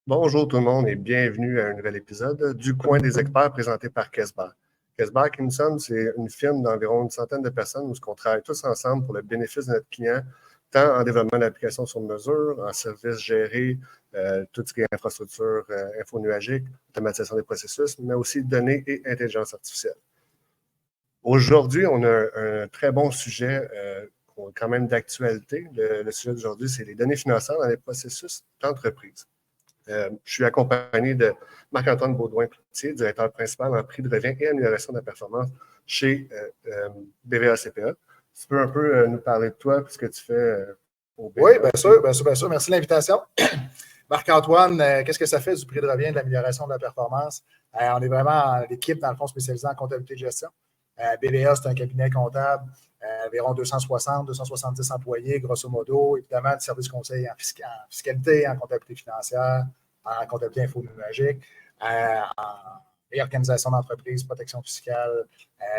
Bonjour tout le monde et bienvenue à un nouvel épisode du Coin des experts présenté par Kesbar. Kesbar Kinson, c'est une firme d'environ une centaine de personnes où on travaille tous ensemble pour le bénéfice de notre client, tant en développement d'applications sur mesure, en services gérés, tout ce qui est infrastructure infonuagique, automatisation des processus, mais aussi données et intelligence artificielle. Aujourd'hui, on a un très bon sujet quand même d'actualité. Le sujet d'aujourd'hui, c'est les données financières dans les processus d'entreprise. Je suis accompagné de Marc-Antoine Baudouin-Cloutier, directeur principal en prix de revient et amélioration de la performance chez BVA CPA. Tu peux un peu nous parler de toi et ce que tu fais au BVA? Oui, bien sûr. Merci de l'invitation. Marc-Antoine, qu'est-ce que ça fait du prix de revient et de l'amélioration de la performance? On est vraiment l'équipe, dans le fond, spécialisée en comptabilité de gestion. BVA, c'est un cabinet comptable, environ 270 employés, grosso modo, évidemment, de services conseils en fiscalité, en comptabilité financière, en comptabilité infonuagique, en réorganisation d'entreprise, protection fiscale,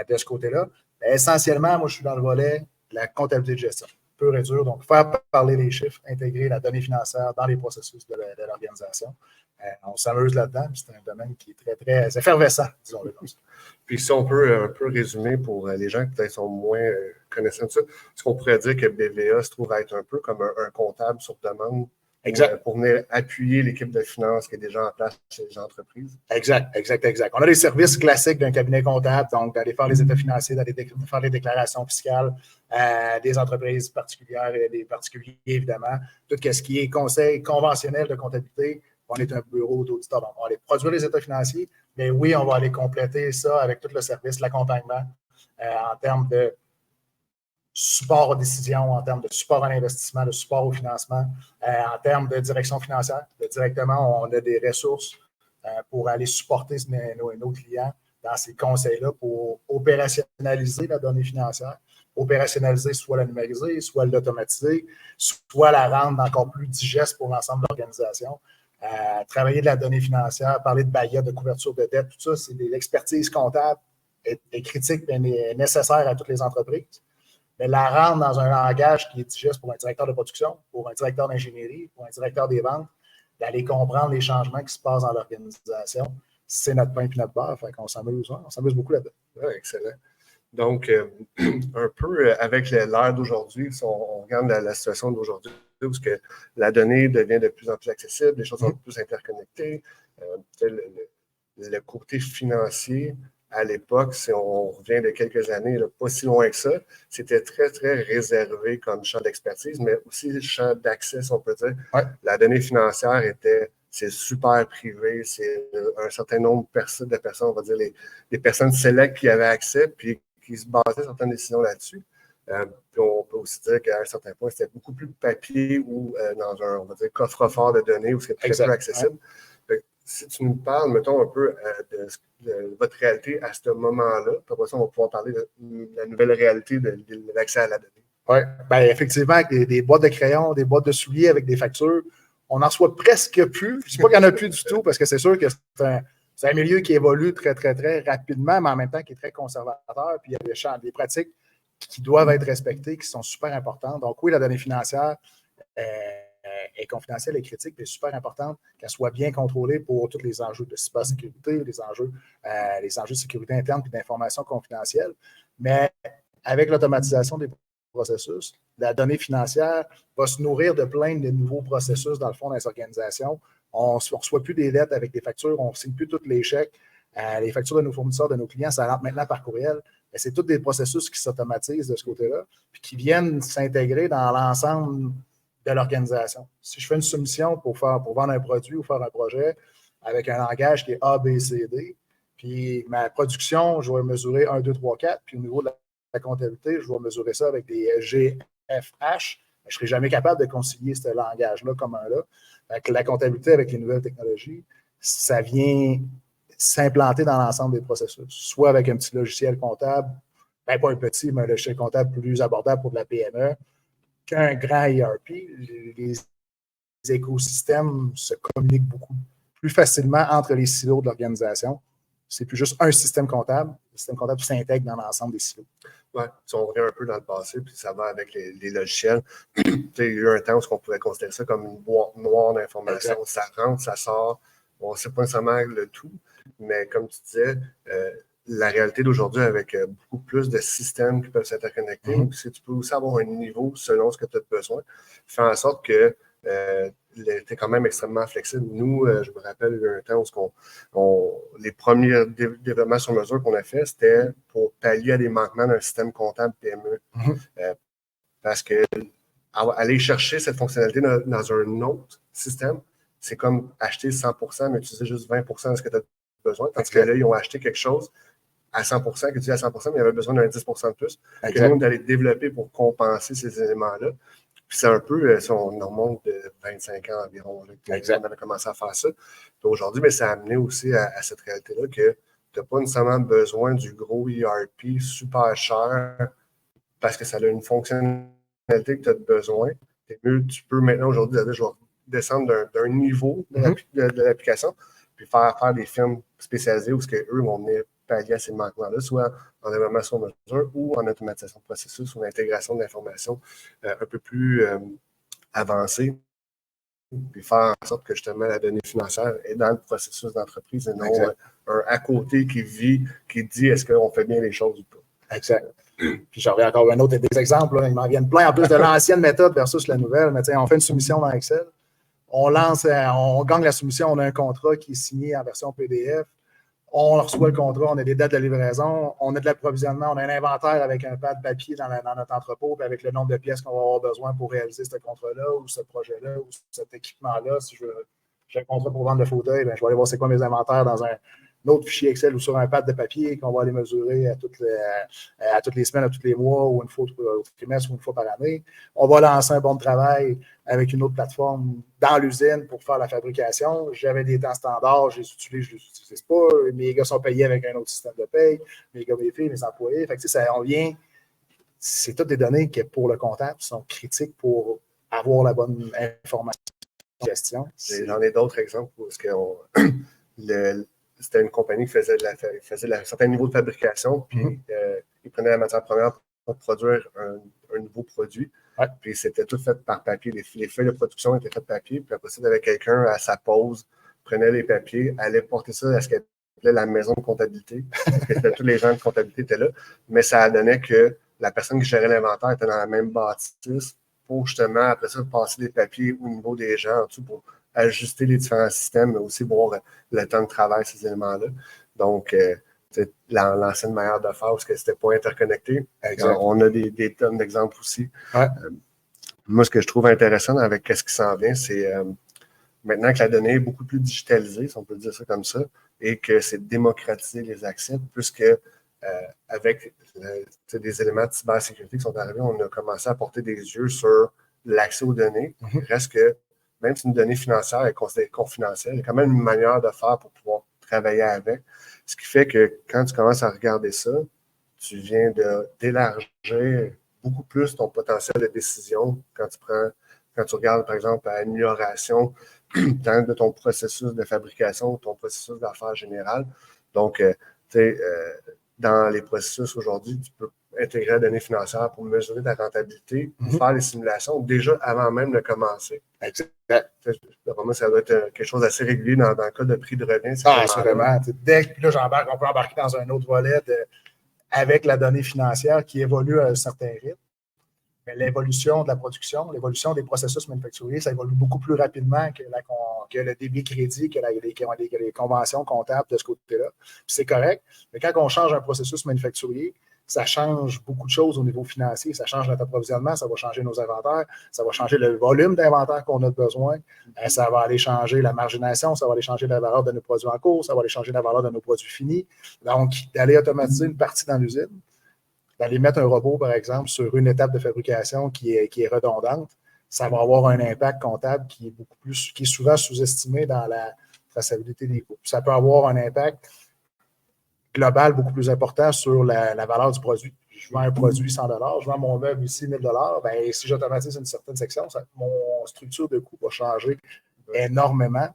de ce côté-là. Essentiellement, moi, je suis dans le volet de la comptabilité de gestion, pur et dur. Donc, faire parler les chiffres, intégrer la donnée financière dans les processus de l'organisation. On s'amuse là-dedans, puis c'est un domaine qui est très, très effervescent, disons-le comme ça. Puis si on peut un peu résumer pour les gens qui peut-être sont moins connaissants de ça, est-ce qu'on pourrait dire que BVA se trouve à être un peu comme un comptable sur demande pour venir appuyer l'équipe de finances qui est déjà en place chez les entreprises? Exact. On a des services classiques d'un cabinet comptable, donc d'aller faire les états financiers, d'aller faire les déclarations fiscales des entreprises particulières et des particuliers, évidemment. Tout ce qui est conseil conventionnel de comptabilité, on est un bureau d'auditeur. Donc, on va aller produire les états financiers, mais oui, on va aller compléter ça avec tout le service, l'accompagnement en termes de support aux décisions, en termes de support à l'investissement, de support au financement, en termes de direction financière. Directement, on a des ressources pour aller supporter nos clients dans ces conseils-là pour opérationnaliser la donnée financière, opérationnaliser, soit la numériser, soit l'automatiser, soit la rendre encore plus digeste pour l'ensemble de l'organisation. Travailler de la donnée financière, parler de BAIA, de couverture de dette, tout ça, c'est de l'expertise comptable est critique et nécessaire à toutes les entreprises. Mais la rendre dans un langage qui est digeste pour un directeur de production, pour un directeur d'ingénierie, pour un directeur des ventes, d'aller comprendre les changements qui se passent dans l'organisation, c'est notre pain et notre beurre. Fait qu'on s'amuse beaucoup là-dedans. Ouais, excellent. Donc, un peu avec l'ère d'aujourd'hui, si on regarde la situation d'aujourd'hui, parce que la donnée devient de plus en plus accessible, les choses sont plus interconnectées. Le côté financier, à l'époque, si on revient de quelques années, là, pas si loin que ça, c'était très, très réservé comme champ d'expertise, mais aussi le champ d'accès, si on peut dire. Ouais. La donnée financière c'est super privé, c'est un certain nombre de personnes, on va dire les personnes sélectes qui avaient accès, puis qui se basaient certaines décisions là-dessus. Puis on peut aussi dire qu'à un certain point, c'était beaucoup plus papier ou dans un, on va dire, coffre-fort de données où c'était très peu accessible. Ouais. Si tu nous parles, mettons, un peu de votre réalité à ce moment-là, puis après ça, on va pouvoir parler de la nouvelle réalité de l'accès à la donnée. Oui, bien, effectivement, avec des boîtes de crayons, des boîtes de souliers avec des factures, on n'en soit presque plus. Je ne dis pas qu'il n'y en a plus du tout, parce que c'est sûr que c'est un milieu qui évolue très, très, très rapidement, mais en même temps qui est très conservateur. Puis il y a des pratiques qui doivent être respectées, qui sont super importantes. Donc oui, la donnée financière est confidentielle et critique, mais super importante qu'elle soit bien contrôlée pour tous les enjeux de cybersécurité, les enjeux de sécurité interne et d'information confidentielle. Mais avec l'automatisation des processus, la donnée financière va se nourrir de plein de nouveaux processus dans le fond dans les organisations. On ne reçoit plus des lettres avec des factures, on ne signe plus tous les chèques. Les factures de nos fournisseurs, de nos clients, ça rentre maintenant par courriel. Mais c'est tous des processus qui s'automatisent de ce côté-là, puis qui viennent s'intégrer dans l'ensemble de l'organisation. Si je fais une soumission pour vendre un produit ou faire un projet avec un langage qui est A, B, C, D, puis ma production, je vais mesurer 1, 2, 3, 4, puis au niveau de la comptabilité, je vais mesurer ça avec des GFH. Je ne serai jamais capable de concilier ce langage-là commun-là. Avec la comptabilité, avec les nouvelles technologies, ça vient s'implanter dans l'ensemble des processus, soit avec un petit logiciel comptable, ben pas un petit, mais un logiciel comptable plus abordable pour de la PME, qu'un grand ERP. Les écosystèmes se communiquent beaucoup plus facilement entre les silos de l'organisation. C'est plus juste un système comptable. Le système comptable s'intègre dans l'ensemble des silos. Oui, si on revient un peu dans le passé, puis ça va avec les logiciels. Il y a eu un temps où on pouvait considérer ça comme une boîte noire d'informations. Ça rentre, ça sort. Bon, on ne sait pas nécessairement le tout, mais comme tu disais, la réalité d'aujourd'hui avec beaucoup plus de systèmes qui peuvent s'interconnecter, tu peux aussi avoir un niveau selon ce que tu as besoin, fait en sorte que tu es quand même extrêmement flexible. Nous, je me rappelle, il y a eu un temps où les premiers développements sur mesure qu'on a fait, c'était pour pallier à des manquements d'un système comptable PME. Parce que aller chercher cette fonctionnalité dans un autre système, c'est comme acheter 100%, mais utiliser juste 20% de ce que tu as besoin. Tandis que là, ils ont acheté quelque chose à 100%, que tu dis à 100%, mais il y avait besoin d'un 10% de plus. Que nous, on est allé développer pour compenser ces éléments-là. Puis c'est un peu, si on remonte de 25 ans environ, là, on avait commencé à faire ça. Puis aujourd'hui, mais ça a amené aussi à cette réalité-là que tu n'as pas nécessairement besoin du gros ERP super cher parce que ça a une fonctionnalité que tu as besoin. Tu peux maintenant aujourd'hui je vais descendre d'un niveau de l'application puis faire des firmes spécialisées où eux vont venir pallier à ces manquements-là, soit en développement sur mesure ou en automatisation de processus ou en intégration d'informations un peu plus avancée, puis faire en sorte que justement la donnée financière est dans le processus d'entreprise et non un à côté qui dit est-ce qu'on fait bien les choses ou pas. Exact. Puis j'en reviens encore un autre des exemples. Là, ils m'en viennent plein en plus de l'ancienne méthode versus la nouvelle. Mais on fait une soumission dans Excel. On gagne la soumission, on a un contrat qui est signé en version PDF. On reçoit le contrat, on a des dates de livraison, on a de l'approvisionnement, on a un inventaire avec un pad papier dans notre entrepôt, puis avec le nombre de pièces qu'on va avoir besoin pour réaliser ce contrat-là ou ce projet-là ou cet équipement-là. Si j'ai un contrat pour vendre de fauteuil, je vais aller voir c'est quoi mes inventaires dans un autre fichier Excel ou sur un pad de papier qu'on va aller mesurer à toutes les semaines, à tous les mois ou une fois au trimestre ou une fois par année. On va lancer un bon de travail avec une autre plateforme dans l'usine pour faire la fabrication. J'avais des temps standards, je les utilise pas. Mes gars sont payés avec un autre système de paye. Mes gars, mes filles, mes employés. Fait que, c'est toutes des données qui, pour le comptable, sont critiques pour avoir la bonne information de gestion. J'en ai d'autres exemples où c'était une compagnie qui faisait un certain niveau de fabrication, puis ils prenaient la matière première pour produire un nouveau produit. Ouais. Puis c'était tout fait par papier. Les feuilles de production étaient faites par papier. Puis après ça, il y avait quelqu'un à sa pause, prenait les papiers, allait porter ça à ce qu'elle appelait la maison de comptabilité. Tous les gens de comptabilité étaient là. Mais ça donnait que la personne qui gérait l'inventaire était dans la même bâtisse pour justement, après ça, passer les papiers au niveau des gens en dessous pour ajuster les différents systèmes, mais aussi voir le temps de travail, ces éléments-là. Donc, c'est l'ancienne manière de faire parce que c'était pas interconnecté. On a des tonnes d'exemples aussi. Ouais. Moi, ce que je trouve intéressant avec ce qui s'en vient, c'est maintenant que la donnée est beaucoup plus digitalisée, si on peut dire ça comme ça, et que c'est démocratiser les accès, puisque avec des éléments de cybersécurité qui sont arrivés, on a commencé à porter des yeux sur l'accès aux données. Il reste que, même si une donnée financière est considérée confidentielle, il y a quand même une manière de faire pour pouvoir travailler avec. Ce qui fait que quand tu commences à regarder ça, tu viens d'élargir beaucoup plus ton potentiel de décision quand tu regardes, par exemple, à l'amélioration tant de ton processus de fabrication ou ton processus d'affaires général. Donc, dans les processus aujourd'hui, tu peux intégrer la donnée financière pour mesurer ta rentabilité, faire les simulations déjà avant même de commencer. Pour moi, ça doit être quelque chose d'assez régulier dans le cas de prix de revient. Assurément. Dès que là, on peut embarquer dans un autre volet avec la donnée financière qui évolue à un certain rythme. Mais l'évolution de la production, l'évolution des processus manufacturiers, ça évolue beaucoup plus rapidement que le débit crédit, que les conventions comptables de ce côté-là. C'est correct, mais quand on change un processus manufacturier, ça change beaucoup de choses au niveau financier. Ça change notre approvisionnement, ça va changer nos inventaires, ça va changer le volume d'inventaire qu'on a besoin, ça va aller changer la margination, ça va aller changer la valeur de nos produits en cours, ça va aller changer la valeur de nos produits finis. Donc, d'aller automatiser une partie dans l'usine, d'aller mettre un robot, par exemple, sur une étape de fabrication qui est redondante, ça va avoir un impact comptable qui est souvent sous-estimé dans la traçabilité des coûts. Ça peut avoir un impact global beaucoup plus important sur la valeur du produit. Je vends un produit 100 $, je vends mon meuble ici 1 000 $, bien, si j'automatise une certaine section, mon structure de coût va changer énormément.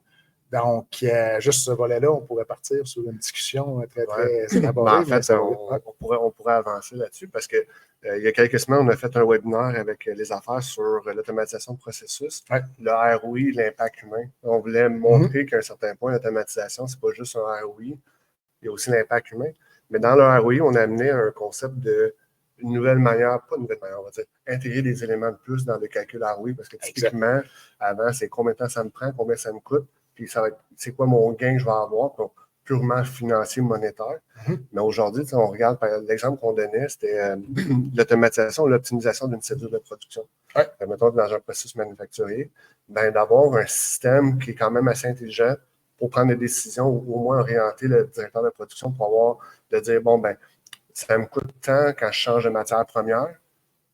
Donc, juste ce volet-là, on pourrait partir sur une discussion très, très élaborée. En fait, on pourrait avancer là-dessus parce que il y a quelques semaines, on a fait un webinaire avec les affaires sur l'automatisation de processus, le ROI, l'impact humain. On voulait montrer qu'à un certain point, l'automatisation, c'est pas juste un ROI, il y a aussi l'impact humain. Mais dans le ROI, on a amené un concept de une nouvelle manière, pas une nouvelle manière, on va dire, intégrer des éléments de plus dans le calcul ROI parce que typiquement, avant, c'est combien de temps ça me prend, combien ça me coûte, puis ça va être, c'est quoi mon gain que je vais avoir, purement financier, monétaire. Mais aujourd'hui, on regarde, l'exemple qu'on donnait, c'était l'automatisation, l'optimisation d'une cellule de production. Mettons, dans un processus manufacturier, d'avoir un système qui est quand même assez intelligent pour prendre des décisions ou au moins orienter le directeur de production pour de dire, bon, ça me coûte tant quand je change de matière première.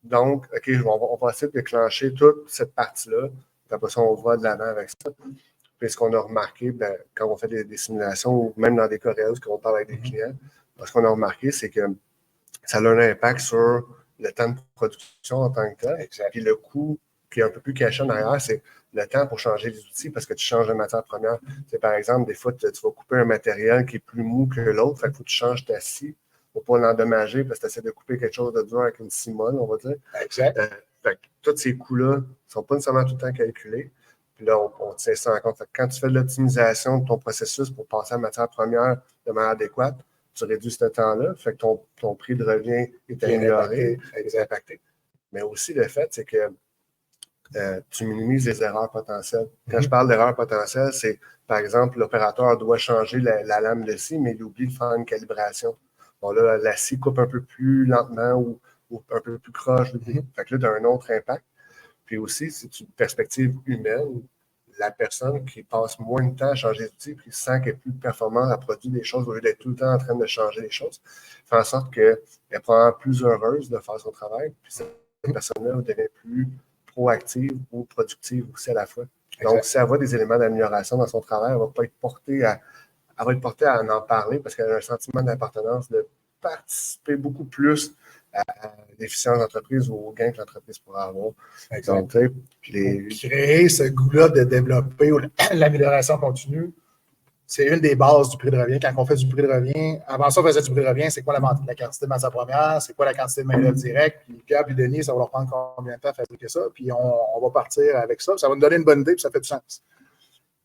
Donc, OK, on va essayer de déclencher toute cette partie-là. Après ça, on va de l'avant avec ça. Puis ce qu'on a remarqué, quand on fait des simulations ou même dans des cas réels, quand on parle avec des clients, ce qu'on a remarqué, c'est que ça a un impact sur le temps de production en tant que tel. Puis le coût qui est un peu plus caché en arrière, c'est le temps pour changer les outils parce que tu changes de matière première. C'est par exemple, des fois, tu vas couper un matériel qui est plus mou que l'autre, fait qu'il faut que tu changes ta scie pour ne pas l'endommager parce que tu essaies de couper quelque chose de dur avec une scie molle, on va dire. Exact. Fait que tous ces coûts-là ne sont pas nécessairement tout le temps calculés. Puis là, on tient ça en compte. Quand tu fais de l'optimisation de ton processus pour passer à la matière première de manière adéquate, tu réduis ce temps-là, fait que ton prix de revient est amélioré, est impacté. Mais aussi, le fait, c'est que tu minimises les erreurs potentielles. Quand je parle d'erreurs potentielles, c'est, par exemple, l'opérateur doit changer la lame de scie, mais il oublie de faire une calibration. Bon, là, la scie coupe un peu plus lentement ou un peu plus croche. Fait que là, tu as un autre impact. Puis aussi, c'est une perspective humaine. La personne qui passe moins de temps à changer d'outil puis sent qu'elle est plus performante à produire des choses au lieu d'être tout le temps en train de changer les choses, fait en sorte qu'elle est probablement plus heureuse de faire son travail. Puis cette personne-là devient plus proactive ou productive aussi à la fois. Donc, si elle voit des éléments d'amélioration dans son travail, elle va pas être portée à en parler parce qu'elle a un sentiment d'appartenance, de participer beaucoup plus à l'efficience d'entreprise ou au gain que l'entreprise pourra avoir. Donc, créer ce goût-là de développer l'amélioration continue, c'est une des bases du prix de revient. Quand on fait du prix de revient, avant ça, on faisait du prix de revient, c'est quoi la quantité de matière première, c'est quoi la quantité de main-d'œuvre directe, puis Pierre puis Denis, ça va leur prendre combien de temps à fabriquer ça, puis on va partir avec ça. Ça va nous donner une bonne idée, puis ça fait du sens.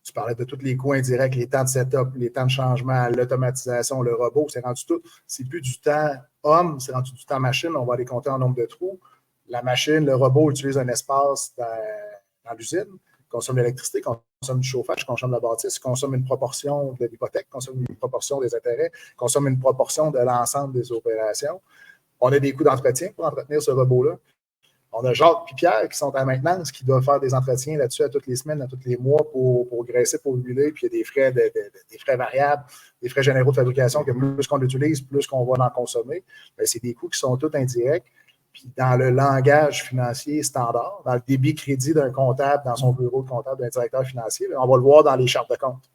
Tu parlais de tous les coûts indirects, les temps de setup, les temps de changement, l'automatisation, le robot, c'est rendu tout. C'est plus du temps homme, c'est rendu du temps machine. On va les compter en nombre de trous. La machine, le robot utilise un espace dans l'usine, consomme l'électricité, consomme du chauffage, consomme la bâtisse, consomme une proportion de l'hypothèque, consomme une proportion des intérêts, consomme une proportion de l'ensemble des opérations. On a des coûts d'entretien pour entretenir ce robot-là. On a Jacques et Pierre qui sont à maintenance, qui doivent faire des entretiens là-dessus à toutes les semaines, à tous les mois pour graisser, pour huiler, puis il y a des frais, des frais variables, des frais généraux de fabrication que plus qu'on l'utilise, plus qu'on va en consommer. Bien, c'est des coûts qui sont tous indirects. Puis dans le langage financier standard, dans le débit crédit d'un comptable, dans son bureau de comptable, d'un directeur financier, on va le voir dans les chartes de compte.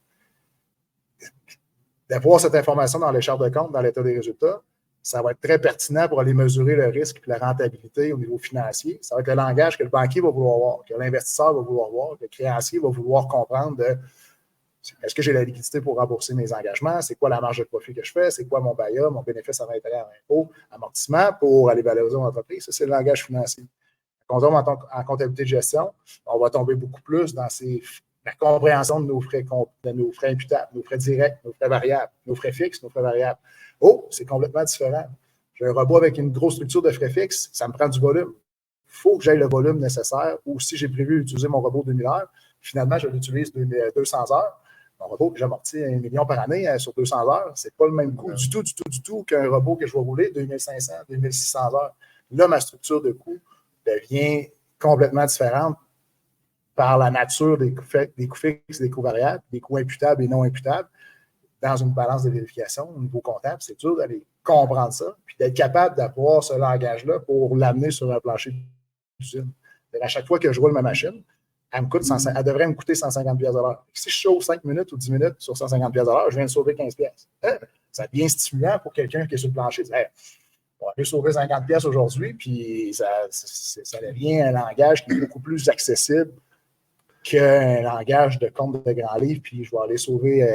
D'avoir cette information dans les chartes de compte, dans l'état des résultats, ça va être très pertinent pour aller mesurer le risque et la rentabilité au niveau financier. Ça va être le langage que le banquier va vouloir voir, que l'investisseur va vouloir voir, que le créancier va vouloir comprendre de est-ce que j'ai la liquidité pour rembourser mes engagements, c'est quoi la marge de profit que je fais, c'est quoi mon BAYA, mon bénéfice en intérêt à impôt, amortissement pour aller valoriser mon entreprise. Ça, c'est le langage financier. Quand on tombe en comptabilité de gestion, on va tomber beaucoup plus dans la compréhension de nos frais imputables, nos frais directs, nos frais variables, nos frais fixes, nos frais variables. Oh, c'est complètement différent. J'ai un robot avec une grosse structure de frais fixes, ça me prend du volume. Il faut que j'aille le volume nécessaire. Ou si j'ai prévu utiliser mon robot 2000 heures, finalement, je l'utilise 200 heures. Mon robot que j'amortis 1 million par année sur 200 heures, c'est pas le même coût du tout qu'un robot que je vais rouler 2500, 2600 heures. Là, ma structure de coût devient complètement différente par la nature des coûts fixes, des coûts variables, des coûts imputables et non imputables. Dans une balance de vérification au niveau comptable, c'est dur d'aller comprendre ça, puis d'être capable d'avoir ce langage-là pour l'amener sur un plancher d'usine. À chaque fois que je roule ma machine, elle devrait me coûter 150 pièces à l'heure. Si je chauffe 5 minutes ou 10 minutes sur 150 pièces à l'heure, je viens de sauver 15 pièces. Ça devient stimulant pour quelqu'un qui est sur le plancher. On va aller sauver 50 pièces aujourd'hui, puis ça devient un langage qui est beaucoup plus accessible qu'un langage de compte de grand livre, puis je vais aller sauver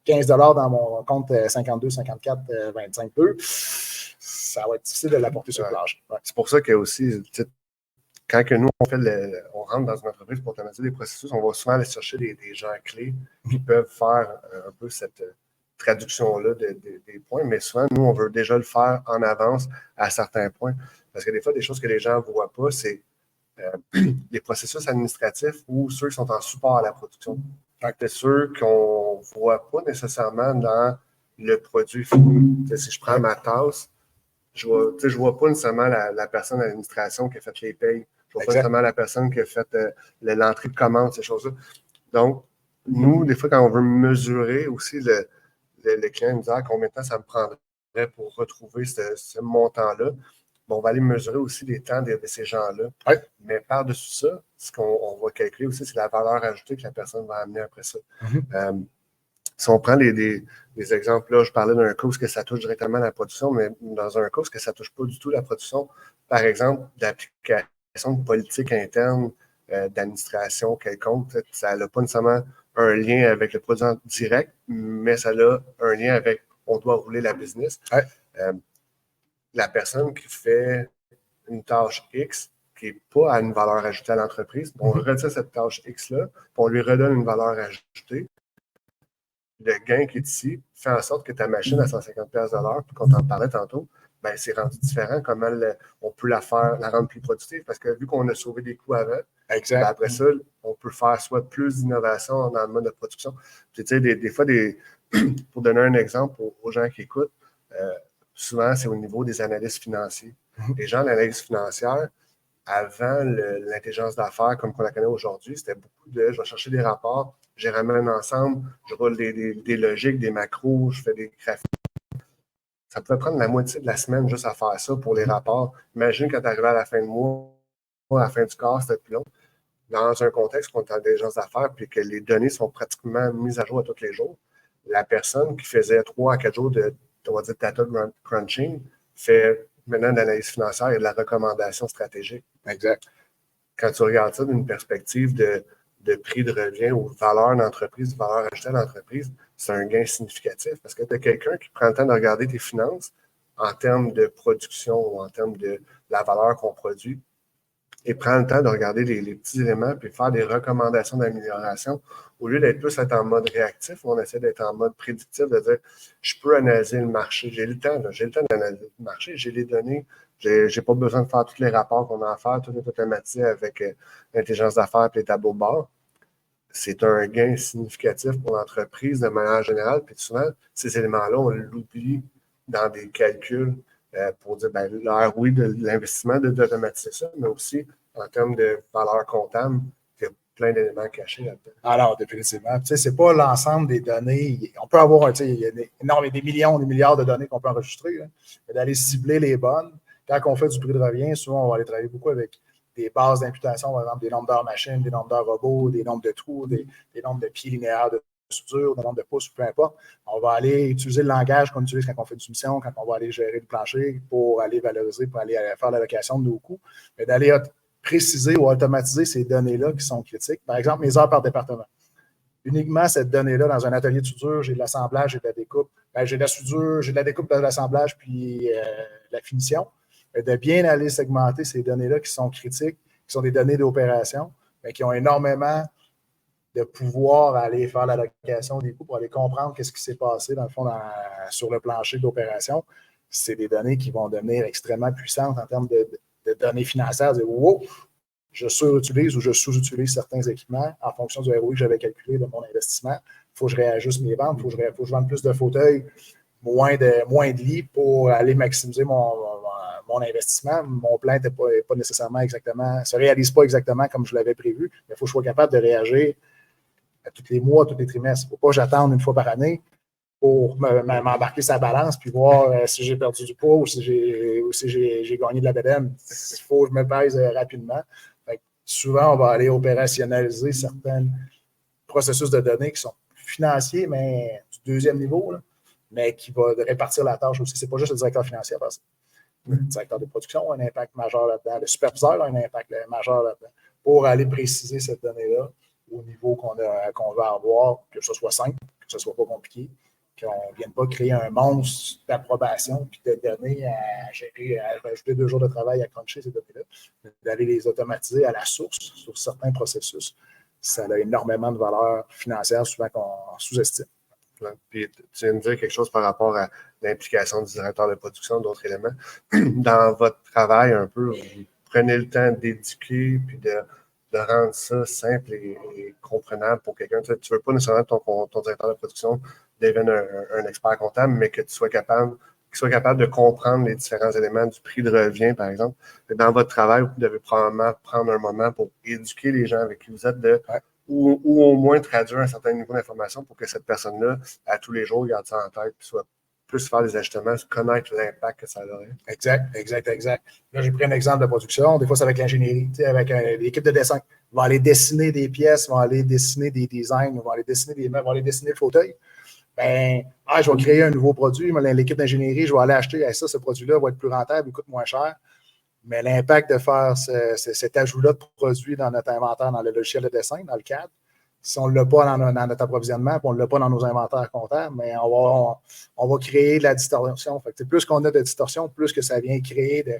15 dans mon compte 52, 54, 25, 2. Ça va être difficile de l'apporter sur le plancher. Ouais. C'est pour ça qu'il y a aussi, quand que nous, on rentre dans une entreprise pour automatiser des processus, on va souvent aller chercher des gens clés qui peuvent faire un peu cette traduction-là des points, mais souvent, nous, on veut déjà le faire en avance à certains points. Parce que des fois, des choses que les gens ne voient pas, c'est les processus administratifs ou ceux qui sont en support à la production. C'est ceux qu'on ne voit pas nécessairement dans le produit fini. Si je prends ma tasse, je ne vois pas nécessairement la personne à l'administration qui a fait les payes. Je ne vois pas nécessairement la personne qui a fait l'entrée de commande, ces choses-là. Donc, nous, des fois, quand on veut mesurer aussi le client nous dit combien de temps ça me prendrait pour retrouver ce montant-là, on va aller mesurer aussi les temps de ces gens-là. Ouais. Mais par-dessus ça, ce qu'on va calculer aussi, c'est la valeur ajoutée que la personne va amener après ça. Si on prend des exemples, là, je parlais d'un cas où ça touche directement la production, mais dans un cas où ça ne touche pas du tout la production, par exemple, d'application de politique interne d'administration quelconque, ça n'a pas nécessairement un lien avec le produit direct, mais ça a un lien avec on doit rouler la business. Ouais. La personne qui fait une tâche X qui n'est pas à une valeur ajoutée à l'entreprise, on retire cette tâche X-là, puis on lui redonne une valeur ajoutée. Le gain qui est ici fait en sorte que ta machine à 150$ de l'heure, puis qu'on t'en parlait tantôt, ben, c'est rendu différent. Comment on peut la rendre plus productive? Parce que vu qu'on a sauvé des coûts avant, ben après ça, on peut faire soit plus d'innovation dans le mode de production. Puis, tu sais, des fois, pour donner un exemple aux gens qui écoutent, souvent, c'est au niveau des analystes financiers. Les gens d'analyse financière, avant l'intelligence d'affaires comme on la connaît aujourd'hui, c'était beaucoup de je vais chercher des rapports, je les ramène ensemble, je roule des logiques, des macros, je fais des graphiques. Ça pouvait prendre la moitié de la semaine juste à faire ça pour les rapports. Imagine quand tu arrivais à la fin de mois, à la fin du quart, c'était plus long. Dans un contexte où on est en intelligence d'affaires puis que les données sont pratiquement mises à jour à tous les jours, la personne qui faisait 3 à 4 jours de, on va dire, data crunching fait maintenant de l'analyse financière et de la recommandation stratégique. Exact. Quand tu regardes ça d'une perspective de prix de revient ou valeur d'entreprise, valeur ajoutée à l'entreprise, c'est un gain significatif parce que tu as quelqu'un qui prend le temps de regarder tes finances en termes de production ou en termes de la valeur qu'on produit et prend le temps de regarder les petits éléments puis faire des recommandations d'amélioration au lieu d'être plus en mode réactif, on essaie d'être en mode prédictif, de dire je peux analyser le marché, j'ai le temps d'analyser le marché, j'ai les données, j'ai pas besoin de faire tous les rapports qu'on a à faire, tout est automatisé avec l'intelligence d'affaires et les tableaux de bord. C'est un gain significatif pour l'entreprise de manière générale. Puis souvent, ces éléments-là, on l'oublie dans des calculs pour dire ben, oui, de l'investissement d'automatiser ça, mais aussi en termes de valeur comptable, il y a plein d'éléments cachés là-dedans. Alors, définitivement. Tu sais, c'est pas l'ensemble des données. On peut avoir, tu sais, il y a des millions, des milliards de données qu'on peut enregistrer, là, mais d'aller cibler les bonnes. Quand on fait du prix de revient, souvent, on va aller travailler beaucoup avec des bases d'imputation, par exemple, des nombres d'heures machines, des nombres d'heures robots, des nombres de trous, des nombres de pieds linéaires de soudure, des nombres de pouces, peu importe. On va aller utiliser le langage qu'on utilise quand on fait une soumission, quand on va aller gérer le plancher pour aller valoriser, pour aller faire l'allocation de nos coûts, mais d'aller préciser ou automatiser ces données-là qui sont critiques. Par exemple, mes heures par département. Uniquement cette donnée-là, dans un atelier de soudure, j'ai de l'assemblage, j'ai de la découpe. Ben, j'ai de la soudure, j'ai de la découpe, de l'assemblage, puis la finition. De bien aller segmenter ces données-là qui sont critiques, qui sont des données d'opération, mais qui ont énormément de pouvoir à aller faire l'allocation des coûts pour aller comprendre qu'est-ce qui s'est passé, dans le fond, sur le plancher d'opération. C'est des données qui vont devenir extrêmement puissantes en termes de données financières. De, wow, je surutilise ou je sous-utilise certains équipements en fonction du ROI que j'avais calculé de mon investissement. Il faut que je réajuste mes ventes, il faut que je vende plus de fauteuils, moins de lits pour aller maximiser mon investissement. Mon plan n'est pas nécessairement exactement, ne se réalise pas exactement comme je l'avais prévu, mais il faut que je sois capable de réagir à tous les mois, tous les trimestres. Il ne faut pas que j'attende une fois par année pour m'embarquer sa balance puis voir si j'ai perdu du poids ou si j'ai gagné de la bédaine. Il faut que je me pèse rapidement. Fait souvent, on va aller opérationnaliser certains processus de données qui sont financiers, mais du deuxième niveau, là, mais qui va répartir la tâche aussi. Ce n'est pas juste le directeur financier à passer. Le directeur de production a un impact majeur là-dedans. Le superviseur a un impact majeur là-dedans pour aller préciser cette donnée-là au niveau qu'on veut avoir, que ce soit simple, que ce soit pas compliqué, qu'on ne vienne pas créer un monstre d'approbation puis de donner à gérer, à rajouter 2 jours de travail à cruncher ces données-là, d'aller les automatiser à la source sur certains processus. Ça a énormément de valeur financière, souvent qu'on sous-estime. Puis tu viens de dire quelque chose par rapport à l'implication du directeur de production, d'autres éléments. Dans votre travail, un peu, vous prenez le temps d'éduquer puis de rendre ça simple et comprenable pour quelqu'un. Tu ne veux pas nécessairement que ton directeur de production devienne un expert comptable, mais que tu sois capable de comprendre les différents éléments du prix de revient, par exemple. Dans votre travail, vous devez probablement prendre un moment pour éduquer les gens avec qui vous êtes ou au moins traduire un certain niveau d'information pour que cette personne-là, à tous les jours, garde ça en tête et soit plus faire des ajustements, connaître l'impact que ça aurait. Exact. Là, j'ai pris un exemple de production. Des fois, c'est avec l'ingénierie, avec l'équipe de dessin. Ils vont aller dessiner des pièces, ils vont aller dessiner des designs, ils vont aller dessiner des meubles, ils vont aller dessiner le fauteuil. Je vais créer un nouveau produit. L'équipe d'ingénierie, je vais aller acheter ça, ce produit-là va être plus rentable, il coûte moins cher. Mais l'impact de faire cet ajout-là de produit dans notre inventaire, dans le logiciel de dessin, dans le CAD, si on ne l'a pas dans notre approvisionnement, puis on ne l'a pas dans nos inventaires comptables, mais on va créer de la distorsion. Fait que, plus qu'on a de distorsion, plus que ça vient créer de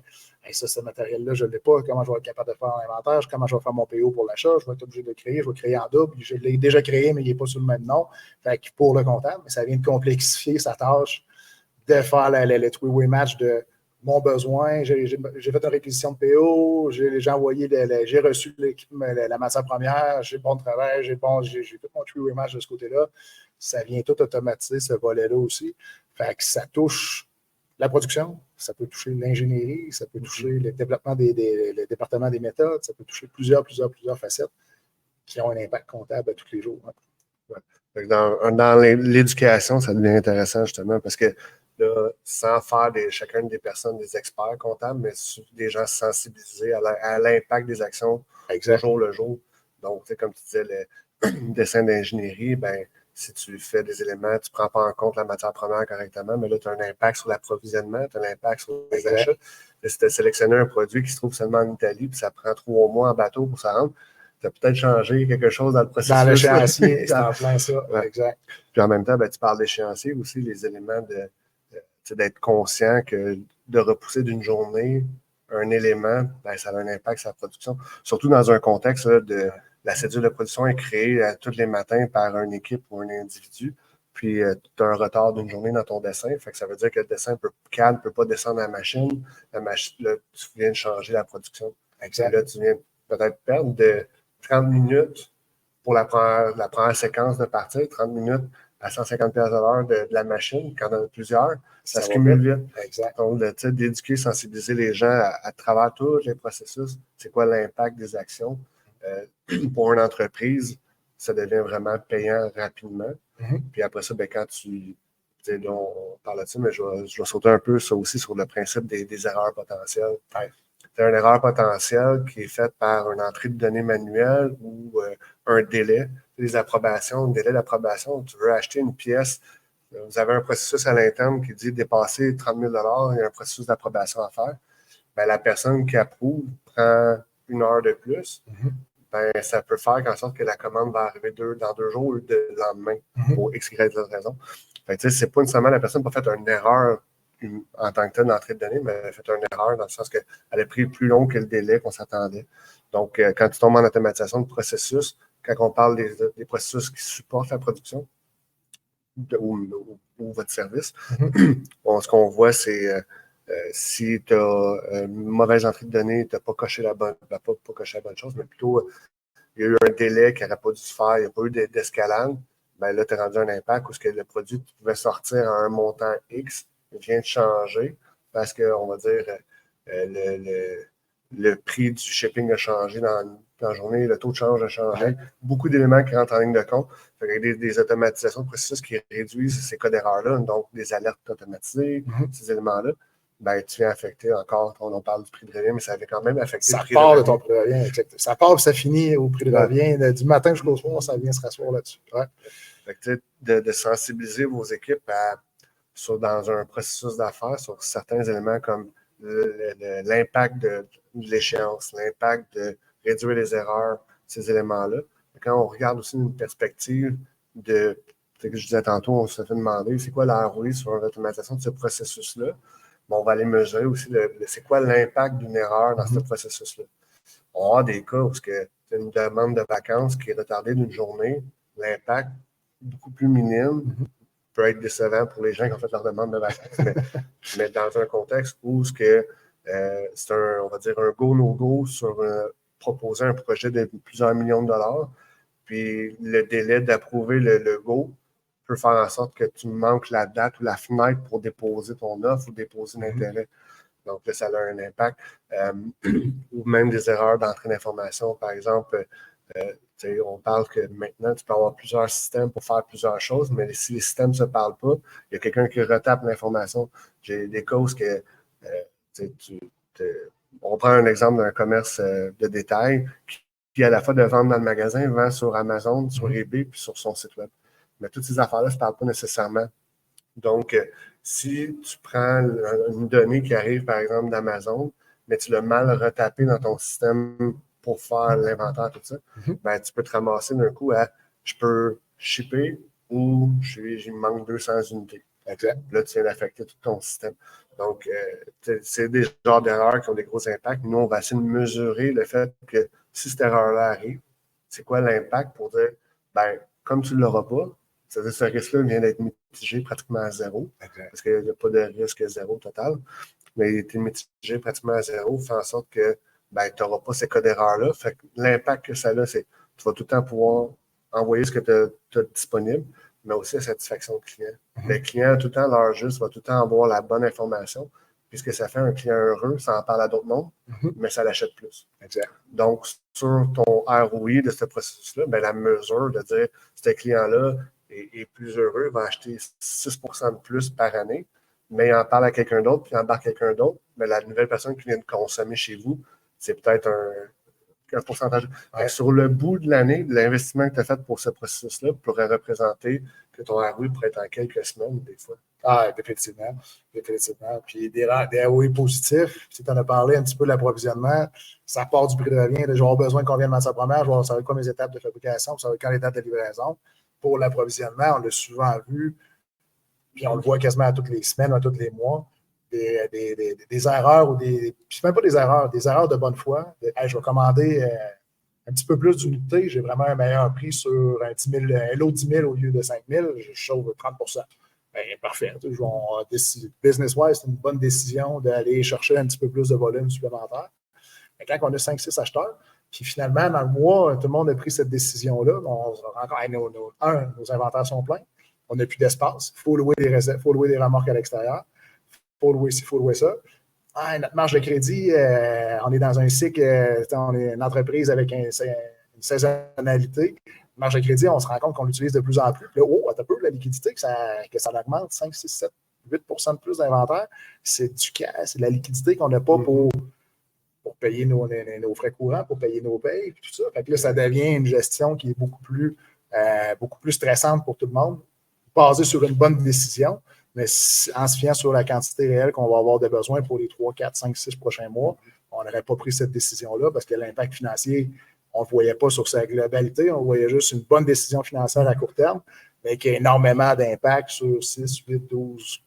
ça, ce matériel-là, je ne l'ai pas, comment je vais être capable de faire un inventaire, comment je vais faire mon PO pour l'achat, je vais être obligé de le créer, je vais créer en double, je l'ai déjà créé, mais il n'est pas sous le même nom. Fait que pour le comptable, ça vient de complexifier sa tâche de faire le three-way match de mon besoin, j'ai fait une réquisition de PO, j'ai envoyé, j'ai reçu la matière première, j'ai le bon travail, j'ai fait mon three-way match de ce côté-là. Ça vient tout automatiser ce volet-là aussi. Fait que ça touche la production, ça peut toucher l'ingénierie, ça peut toucher le développement le département des méthodes, ça peut toucher plusieurs facettes qui ont un impact comptable à tous les jours. Ouais. Dans l'éducation, ça devient intéressant justement parce que là, sans faire chacune des personnes des experts comptables, mais des gens sensibilisés à l'impact des actions au jour le jour. Donc, comme tu disais, le dessin d'ingénierie, si tu fais des éléments, tu ne prends pas en compte la matière première correctement, mais là, tu as un impact sur l'approvisionnement, tu as un impact sur les achats. Si tu as sélectionné un produit qui se trouve seulement en Italie, puis ça prend 3 mois en bateau pour ça rendre, tu as peut-être changé quelque chose dans le processus. Dans l'échéancier, c'est en plein ça. Ouais. Exact. Puis en même temps, tu parles d'échéancier aussi, les éléments d'être conscient que de repousser d'une journée un élément, ça a un impact sur la production. Surtout dans un contexte de la cédule de production est créée tous les matins par une équipe ou un individu. Puis tu as un retard d'une journée dans ton dessin. Fait que ça veut dire que le dessin CAD ne peut pas descendre à la machine. Là, tu viens de changer la production. Exact. Là, tu viens peut-être perdre de 30 minutes pour la première séquence de partir, 30 minutes à 150$ à l'heure de la machine, quand on en a plusieurs, ça se cumule vite. Exact. Donc, d'éduquer, sensibiliser les gens à travers tous les processus, c'est quoi l'impact des actions. Pour une entreprise, ça devient vraiment payant rapidement. Puis après ça, quand là, on parle là-dessus, mais je vais sauter un peu ça aussi sur le principe des erreurs potentielles. C'est une erreur potentielle qui est faite par une entrée de données manuelle ou un délai. Les approbations, un délai d'approbation, tu veux acheter une pièce, vous avez un processus à l'interne qui dit dépasser 30 000 $, il y a un processus d'approbation à faire. La personne qui approuve prend 1 heure de plus. Ça peut faire qu'en sorte que la commande va arriver dans 2 jours ou le lendemain pour X, Y, Z raison. C'est pas nécessairement la personne qui a fait une erreur en tant que telle d'entrée de données, mais elle a fait une erreur dans le sens qu'elle a pris plus long que le délai qu'on s'attendait. Donc, quand tu tombes en automatisation de processus, quand on parle des processus qui supportent la production ou votre service, ce qu'on voit, c'est si tu as une mauvaise entrée de données, tu n'as pas coché la bonne, pas coché la bonne chose, mais plutôt il y a eu un délai qui n'aurait pas dû se faire, il n'y a pas eu d'escalade, là, tu as rendu un impact où le produit pouvait sortir à un montant X, il vient de changer parce que, on va dire, le prix du shipping a changé dans la journée, le taux de change a changé. Beaucoup d'éléments qui rentrent en ligne de compte. Il y a des automatisations de processus qui réduisent ces cas d'erreur-là, donc des alertes automatisées, ces éléments-là. Tu viens affecter encore, on parle du prix de revient, mais ça avait quand même affecté le prix de revient. Ça part de ton prix de revient, exactement. Ça part et ça finit au prix de revient. Du matin jusqu'au soir, ça vient se rasseoir là-dessus. De sensibiliser vos équipes dans un processus d'affaires sur certains éléments comme l'impact de l'échéance, l'impact de réduire les erreurs, ces éléments-là. Quand on regarde aussi une perspective de, que je disais tantôt, on se fait demander c'est quoi la ROI sur l'automatisation de ce processus-là. Bon, on va aller mesurer aussi c'est quoi l'impact d'une erreur dans ce processus-là. On a des cas où c'est une demande de vacances qui est retardée d'une journée, l'impact beaucoup plus minime peut être décevant pour les gens qui ont fait leur demande de vacances, mais dans un contexte où c'est on va dire un go-no-go sur proposer un projet de plusieurs millions de dollars, puis le délai d'approuver le go peut faire en sorte que tu manques la date ou la fenêtre pour déposer ton offre ou déposer l'intérêt. Donc là, ça a un impact. Ou même des erreurs d'entrée d'information. Par exemple, on parle que maintenant, tu peux avoir plusieurs systèmes pour faire plusieurs choses, mais si les systèmes ne se parlent pas, il y a quelqu'un qui retape l'information. J'ai des causes que on prend un exemple d'un commerce de détail qui, à la fois de vendre dans le magasin, vend sur Amazon, sur eBay, puis sur son site web. Mais toutes ces affaires-là ne se parlent pas nécessairement. Donc, si tu prends une donnée qui arrive, par exemple, d'Amazon, mais tu l'as mal retapé dans ton système pour faire l'inventaire, tout ça, ben, tu peux te ramasser d'un coup à je peux shipper ou il me manque 200 unités. Exact. Là, tu viens d'affecter tout ton système. Donc, c'est des genres d'erreurs qui ont des gros impacts. Nous, on va essayer de mesurer le fait que si cette erreur-là arrive, c'est quoi l'impact pour dire, ben, comme tu ne l'auras pas, c'est-à-dire que ce risque-là vient d'être mitigé pratiquement à zéro, parce qu'il n'y a pas de risque zéro total, mais il a été mitigé pratiquement à zéro, fait en sorte que ben, tu n'auras pas ces cas d'erreur-là. Fait que l'impact que ça a, c'est que tu vas tout le temps pouvoir envoyer ce que tu as disponible, mais aussi la satisfaction du client. Le client, tout le temps, l'heure juste, va tout le temps avoir la bonne information, puisque ça fait un client heureux, ça en parle à d'autres mondes, mais ça l'achète plus. Exact. Donc, sur ton ROI de ce processus-là, ben, la mesure de dire ce client-là est plus heureux, va acheter 6 de plus par année, mais il en parle à quelqu'un d'autre, puis il embarque quelqu'un d'autre, mais la nouvelle personne qui vient de consommer chez vous, c'est peut-être un pourcentage. Ouais. Sur le bout de l'année, l'investissement que tu as fait pour ce processus-là pourrait représenter que ton ROI pourrait être en quelques semaines, des fois. Ah, définitivement. Définitivement. Puis des ROI positifs, tu en as parlé un petit peu de l'approvisionnement, ça part du prix de revient. Je vais avoir besoin qu'on vienne de matière première, je vais savoir quoi mes étapes de fabrication, je vais savoir quand les dates de livraison. Pour l'approvisionnement, on l'a souvent vu, puis on le voit quasiment à toutes les semaines, à tous les mois, des erreurs ou puis même pas des erreurs de bonne foi. Hey, je vais commander un petit peu plus d'unités, j'ai vraiment un meilleur prix sur un lot de 10 000 au lieu de 5 000, je sauve 30 ben, parfait. Business-wise, c'est une bonne décision d'aller chercher un petit peu plus de volume supplémentaire. Mais quand on a 5-6 acheteurs, puis finalement, dans le mois, tout le monde a pris cette décision-là. On se rend compte, nos inventaires sont pleins. On n'a plus d'espace. Il faut louer des remorques à l'extérieur. Il faut louer ci, il faut louer ça. Notre marge de crédit, on est dans un cycle, on est une entreprise avec une saisonnalité. Marge de crédit, on se rend compte qu'on l'utilise de plus en plus. Puis là, t'as peu la liquidité que ça augmente 5, 6, 7, 8 de plus d'inventaire. C'est du cash, c'est de la liquidité qu'on n'a pas pour payer nos frais courants, pour payer nos payes, tout ça. Fait que là, ça devient une gestion qui est beaucoup plus stressante pour tout le monde, basée sur une bonne décision, mais en se fiant sur la quantité réelle qu'on va avoir de besoin pour les 3, 4, 5, 6 prochains mois, on n'aurait pas pris cette décision-là parce que l'impact financier, on ne le voyait pas sur sa globalité, on voyait juste une bonne décision financière à court terme, mais qui a énormément d'impact sur 6, 8, 12,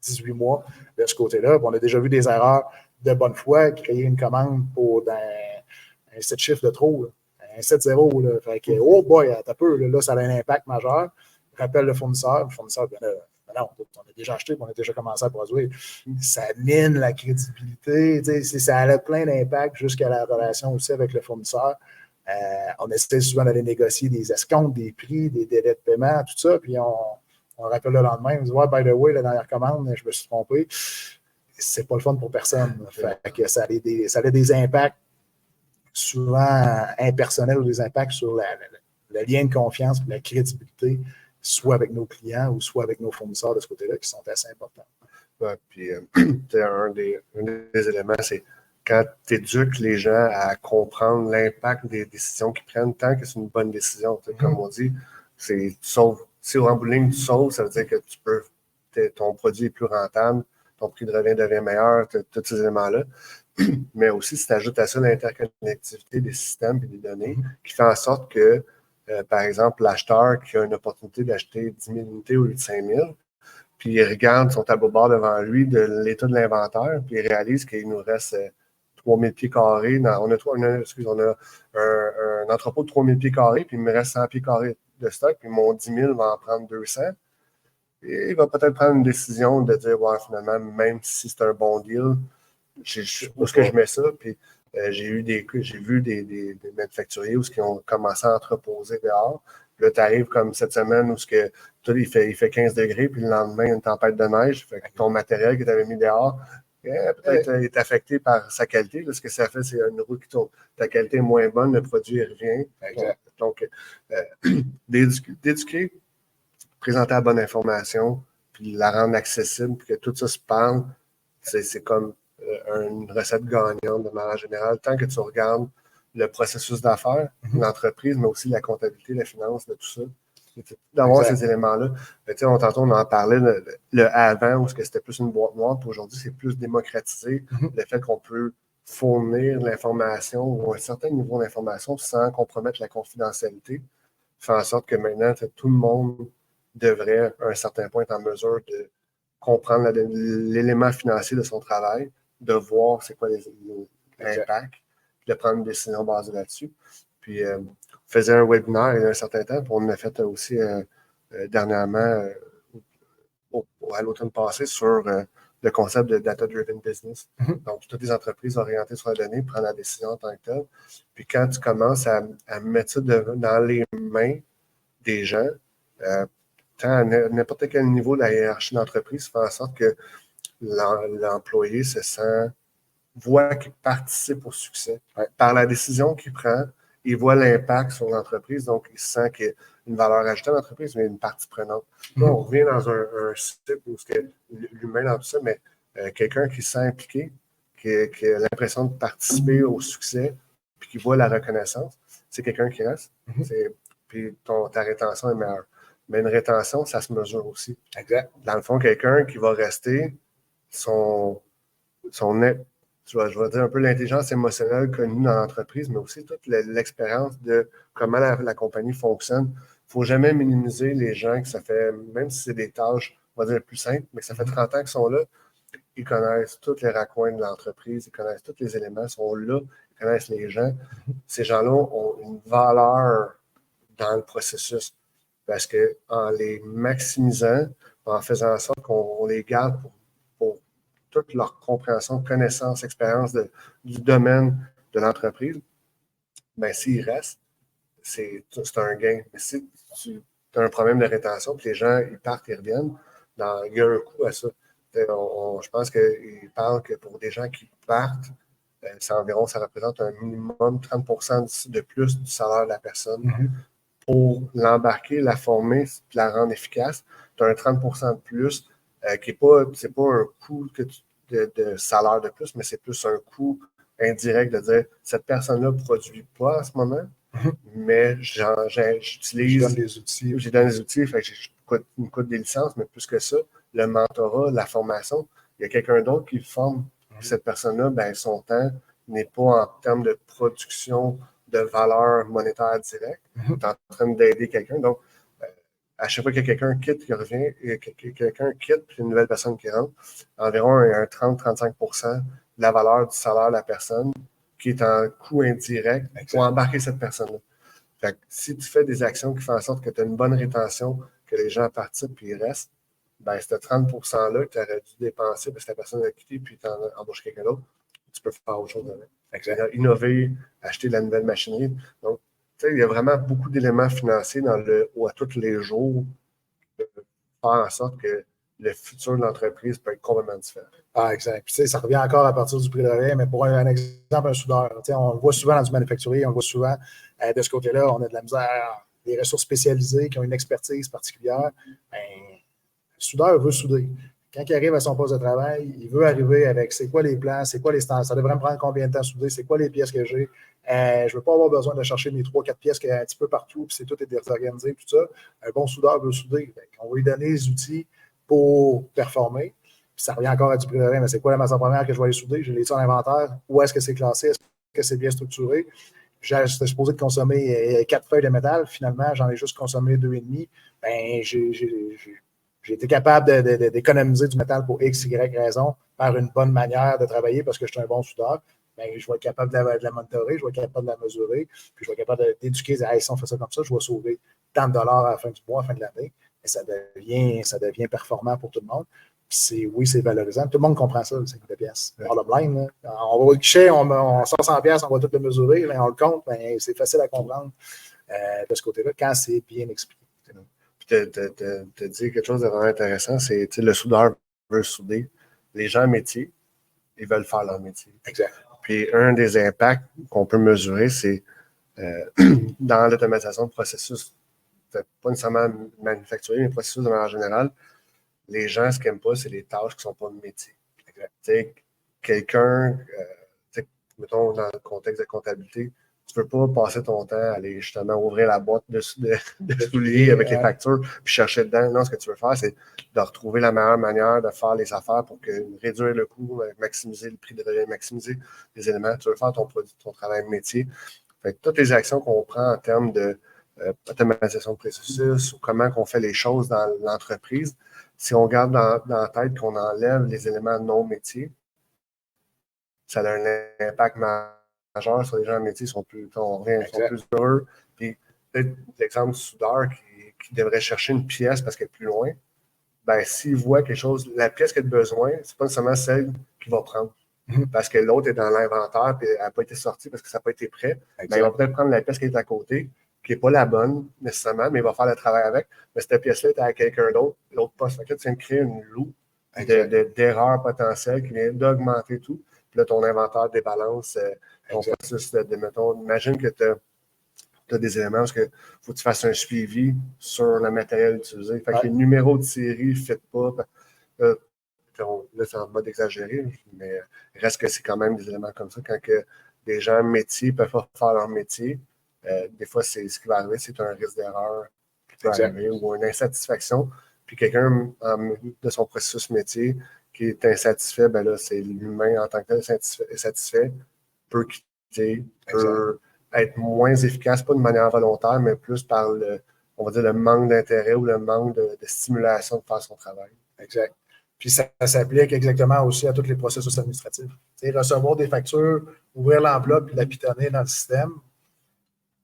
18 mois de ce côté-là. On a déjà vu des erreurs de bonne foi, créer une commande pour un 7 chiffres de trop, là, un 7-0. Fait que, oh boy, t'as peu, là, ça a un impact majeur. Rappelle le fournisseur, non, on a déjà acheté, on a déjà commencé à produire. Ça mine la crédibilité, ça a plein d'impacts jusqu'à la relation aussi avec le fournisseur. On essaie souvent d'aller négocier des escomptes, des prix, des délais de paiement, tout ça, puis on rappelle le lendemain, on dit ouais, by the way, la dernière commande, je me suis trompé. C'est pas le fun pour personne. Fait que ça a des impacts souvent impersonnels ou des impacts sur le lien de confiance et la crédibilité, soit avec nos clients ou soit avec nos fournisseurs de ce côté-là, qui sont assez importants. Ouais, puis, un des éléments, c'est quand tu éduques les gens à comprendre l'impact des décisions qu'ils prennent, tant que c'est une bonne décision. Comme on dit, tu sauves. Si au bout de ligne, tu sauves, ça veut dire que ton produit est plus rentable, ton prix de revient devient meilleur, tous ces éléments-là. Mais aussi, si tu ajoutes à ça l'interconnectivité des systèmes et des données, qui fait en sorte que, par exemple, l'acheteur qui a une opportunité d'acheter 10 000 unités au lieu de 5 000, puis il regarde son tableau de bord devant lui de l'état de l'inventaire, puis il réalise qu'il nous reste 3 000 pieds carrés. On a un entrepôt de 3 000 pieds carrés, puis il me reste 100 pieds carrés de stock, puis mon 10 000 va en prendre 200. Et il va peut-être prendre une décision de dire, ouais, finalement, même si c'est un bon deal, où est-ce que je mets ça? Puis j'ai vu des manufacturiers où ils ont commencé à entreposer dehors. Là, tu arrives comme cette semaine où il fait 15 degrés, puis le lendemain, il y a une tempête de neige. Fait que ton matériel que tu avais mis dehors, peut-être est affecté par sa qualité. Là, ce que ça fait, c'est une roue qui tourne. Ta qualité est moins bonne, le produit revient. Donc, d'éduquer, présenter la bonne information, puis la rendre accessible, puis que tout ça se parle, c'est comme une recette gagnante de manière générale. Tant que tu regardes le processus d'affaires, l'entreprise, mais aussi la comptabilité, la finance, de tout ça, d'avoir ces éléments-là. Tantôt, on en parlait, le avant, où c'était plus une boîte noire, puis aujourd'hui, c'est plus démocratisé. Le fait qu'on peut fournir l'information ou un certain niveau d'information sans compromettre la confidentialité fait en sorte que maintenant, tout le monde devrait, à un certain point, être en mesure de comprendre l'élément financier de son travail, de voir c'est quoi l'impact, puis de prendre une décision basée là-dessus. Puis, on faisait un webinaire il y a un certain temps, puis on en a fait aussi dernièrement, à l'automne passé, sur le concept de data-driven business. Donc, toutes les entreprises orientées sur la donnée prennent la décision en tant que telle. Puis, quand tu commences à mettre ça dans les mains des gens, tant à n'importe quel niveau de la hiérarchie d'entreprise, fait en sorte que l'employé voit qu'il participe au succès. Par la décision qu'il prend, il voit l'impact sur l'entreprise, donc il sent qu'il y a une valeur ajoutée à l'entreprise, mais une partie prenante. Là, on revient dans un cycle où l'humain dans tout ça, mais quelqu'un qui se sent impliqué, qui a l'impression de participer au succès, puis qui voit la reconnaissance, c'est quelqu'un qui reste. Puis ta rétention est meilleure. Mais une rétention, ça se mesure aussi. Exact. Dans le fond, quelqu'un qui va rester, je vais dire un peu l'intelligence émotionnelle connue dans l'entreprise, mais aussi toute l'expérience de comment la compagnie fonctionne. Il ne faut jamais minimiser les gens que ça fait, même si c'est des tâches, on va dire plus simples, mais que ça fait 30 ans qu'ils sont là, ils connaissent tous les raccoins de l'entreprise, ils connaissent tous les éléments, ils sont là, ils connaissent les gens. Ces gens-là ont une valeur dans le processus parce qu'en les maximisant, en faisant en sorte qu'on les garde pour toute leur compréhension, connaissance, expérience du domaine de l'entreprise, bien, s'ils restent, c'est un gain. Mais si tu as un problème de rétention, puis les gens, ils partent, ils reviennent, il y a un coût à ça. Je pense qu'ils parlent que pour des gens qui partent, ça représente un minimum 30% de plus du salaire de la personne. Pour l'embarquer, la former, puis la rendre efficace, tu as un 30% de plus qui n'est pas, c'est pas un coût de salaire de plus, mais c'est plus un coût indirect de dire cette personne-là ne produit pas en ce moment, mais j'utilise. J'ai donné des outils, fait que il me coûte des licences, mais plus que ça, le mentorat, la formation, il y a quelqu'un d'autre qui le forme. Cette personne-là, ben, son temps n'est pas en termes de production de valeur monétaire directe. Tu es en train d'aider quelqu'un. Donc, à chaque fois que quelqu'un quitte, qui revient, quelqu'un quitte, puis une nouvelle personne qui rentre, environ un 30-35% de la valeur du salaire de la personne qui est en coût indirect pour embarquer cette personne-là. Fait que si tu fais des actions qui font en sorte que tu as une bonne rétention, que les gens participent et ils restent, ben, ce 30%-là que tu aurais dû dépenser parce que la personne a quitté puis tu embauches quelqu'un d'autre, tu peux faire autre chose avec. Innover, acheter de la nouvelle machinerie. Donc, il y a vraiment beaucoup d'éléments financiers à tous les jours de faire en sorte que le futur de l'entreprise peut être complètement différent. Ah, exact. Puis, ça revient encore à partir du prix de revient, mais pour un exemple, un soudeur, on le voit souvent dans du manufacturier, on le voit souvent de ce côté-là, on a de la misère, des ressources spécialisées qui ont une expertise particulière. Ben, le soudeur veut souder. Quand il arrive à son poste de travail, il veut arriver avec c'est quoi les plans, c'est quoi les standards, ça devrait me prendre combien de temps à souder, c'est quoi les pièces que j'ai. Je ne veux pas avoir besoin de chercher mes 3-4 pièces qu'il y a un petit peu partout, puis tout est désorganisé, tout ça. Un bon soudeur veut souder. On va lui donner les outils pour performer. Puis ça revient encore à du prix de rien, mais c'est quoi la matière première que je vais aller souder? Je l'ai-tu en inventaire? Où est-ce que c'est classé? Est-ce que c'est bien structuré? J'étais supposé de consommer 4 feuilles de métal. Finalement, j'en ai juste consommé 2,5. Ben, j'ai été capable d'économiser du métal pour X, Y raison, par une bonne manière de travailler parce que je suis un bon soudeur. Ben, je vais être capable de la monitorer, je vais être capable de la mesurer, puis je vais être capable d'éduquer, hey, si on fait ça comme ça, je vais sauver tant de dollars à la fin du mois, à la fin de l'année. Et ça devient performant pour tout le monde. Oui, c'est valorisant. Tout le monde comprend ça, le 50 pièces. Bottom line, on va au guichet, on sort 100 pièces, on va tout le mesurer, là, on le compte, ben, c'est facile à comprendre de ce côté-là quand c'est bien expliqué. Puis tu as dit quelque chose de vraiment intéressant, c'est le soudeur veut souder. Les gens métier, ils veulent faire leur métier. Exact. Puis un des impacts qu'on peut mesurer, c'est dans l'automatisation de processus, pas nécessairement manufacturier, mais processus de manière générale, les gens, ce qu'ils n'aiment pas, c'est les tâches qui ne sont pas de métier. Quelqu'un, mettons dans le contexte de comptabilité, tu ne veux pas passer ton temps à aller justement ouvrir la boîte de souliers avec les factures puis chercher dedans. Non, ce que tu veux faire, c'est de retrouver la meilleure manière de faire les affaires pour réduire le coût, maximiser le prix de revient, maximiser les éléments. Tu veux faire ton travail de métier. Fait que toutes les actions qu'on prend en termes de automatisation de processus ou comment on fait les choses dans l'entreprise, si on garde dans la tête qu'on enlève les éléments non métiers, ça a un impact majeur sur les gens en métier, sont plus heureux. Puis peut-être l'exemple du soudeur qui devrait chercher une pièce parce qu'elle est plus loin, ben s'il voit quelque chose, la pièce qu'il a besoin, c'est pas nécessairement celle qu'il va prendre. Parce que l'autre est dans l'inventaire et elle n'a pas été sortie parce que ça n'a pas été prêt. Ben, il va peut-être prendre la pièce qui est à côté, qui n'est pas la bonne nécessairement, mais il va faire le travail avec. Mais cette pièce-là est à quelqu'un d'autre, l'autre poste. Fait que là, tu viens de créer une loupe d'erreurs potentielles qui vient d'augmenter tout. Puis là, ton inventaire débalance ton processus mettons, imagine que tu as des éléments parce qu'il faut que tu fasses un suivi sur le matériel utilisé. Fait que les numéros de série ne fitent pas. Là, c'est en mode exagéré, mais reste que c'est quand même des éléments comme ça. Quand que des gens métiers ne peuvent pas faire leur métier, des fois, ce qui va arriver, c'est un risque d'erreur qui peut arriver ou une insatisfaction. Puis quelqu'un de son processus métier qui est insatisfait, ben là, c'est l'humain en tant que tel insatisfait, peut quitter, peut être moins efficace, pas de manière volontaire, mais plus par on va dire, le manque d'intérêt ou le manque de stimulation de faire son travail. Exact. Puis ça s'applique exactement aussi à tous les processus administratifs. T'sais, recevoir des factures, ouvrir l'enveloppe et la pitonner dans le système,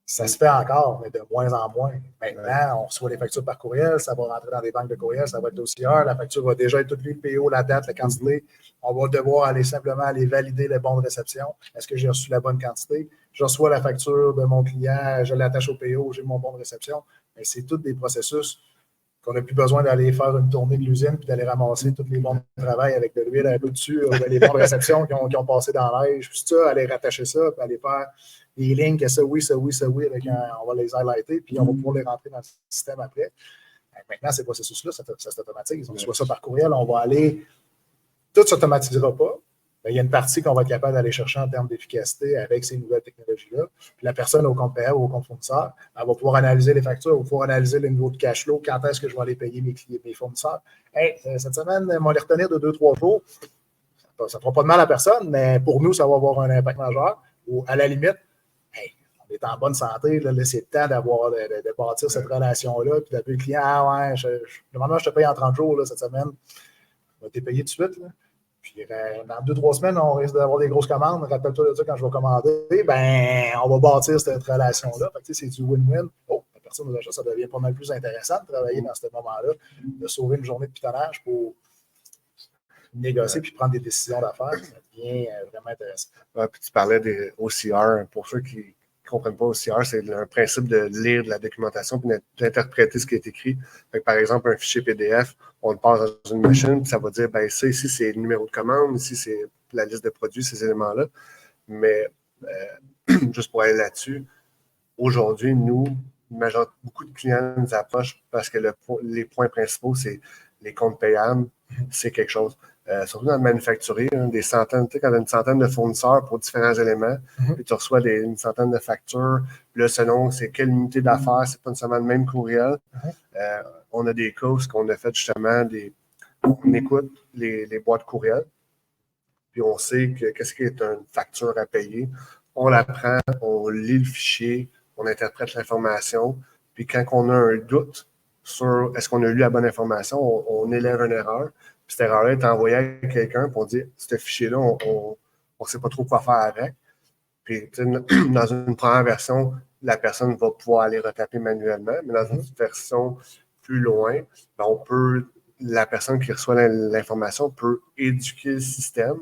ça se fait encore, mais de moins en moins. Maintenant, on reçoit les factures par courriel, ça va rentrer dans des banques de courriel, ça va être dossier. La facture va déjà être toute le PO, la date, la quantité. On va devoir simplement aller valider le bon de réception. Est-ce que j'ai reçu la bonne quantité? Je reçois la facture de mon client, je l'attache au PO, j'ai mon bon de réception. Mais c'est tous des processus qu'on n'a plus besoin d'aller faire une tournée de l'usine puis d'aller ramasser tous les bons de travail avec de l'huile un peu dessus, les bons de réception qui ont passé dans l'air, puis ça, aller rattacher ça, puis aller faire des lignes que ça oui, avec on va les highlighter, puis on va pouvoir les rentrer dans le système après. Maintenant, ces processus-là, ça s'automatise. On reçoit ça par courriel, on va aller. Tout ne s'automatisera pas. Mais il y a une partie qu'on va être capable d'aller chercher en termes d'efficacité avec ces nouvelles technologies-là. Puis la personne au compte payable ou au compte fournisseur, elle va pouvoir analyser les factures, elle va pouvoir analyser le niveau de cash flow, quand est-ce que je vais aller payer mes fournisseurs. Hey, cette semaine, on va les retenir de 2-3 jours. Ça ne fera pas de mal à personne, mais pour nous, ça va avoir un impact majeur. Ou à la limite, hey, on est en bonne santé, là, c'est le temps de bâtir cette relation-là, puis d'appeler le client, ah ouais, normalement, je te paye en 30 jours là, cette semaine. On va te payer tout de suite. Là. Puis dans 2-3 semaines, on risque d'avoir des grosses commandes. Rappelle-toi de ça quand je vais commander. Ben, on va bâtir cette relation-là. Fait que, c'est du win-win. Oh, la personne aux achats, ça devient pas mal plus intéressant de travailler dans ce moment-là, de sauver une journée de pitonnage pour négocier puis prendre des décisions d'affaires. Ça devient vraiment intéressant. Ouais, puis tu parlais des OCR. Pour ceux qui ne comprennent pas OCR, c'est un principe de lire de la documentation puis d'interpréter ce qui est écrit. Fait que, par exemple, un fichier PDF, on le passe dans une machine, puis ça va dire, ben ça, ici, c'est le numéro de commande, ici, c'est la liste de produits, ces éléments-là. Mais juste pour aller là-dessus, aujourd'hui, nous, beaucoup de clients nous approchent parce que les points principaux, c'est les comptes payables, c'est quelque chose. Surtout dans le manufacturier, des centaines, tu sais, quand tu as une centaine de fournisseurs pour différents éléments, puis tu reçois une centaine de factures, puis là, selon c'est quelle unité d'affaires, c'est pas nécessairement le même courriel. On a des cas où on a fait justement on écoute les boîtes courriels, puis on sait qu'est-ce qui est une facture à payer. On la prend, on lit le fichier, on interprète l'information, puis quand on a un doute sur est-ce qu'on a lu la bonne information, on élève une erreur. Puis cette erreur-là est envoyée à quelqu'un, puis on dit ce fichier-là, on ne sait pas trop quoi faire avec. Puis dans une première version, la personne va pouvoir aller retaper manuellement, mais dans une version plus loin, la personne qui reçoit l'information peut éduquer le système.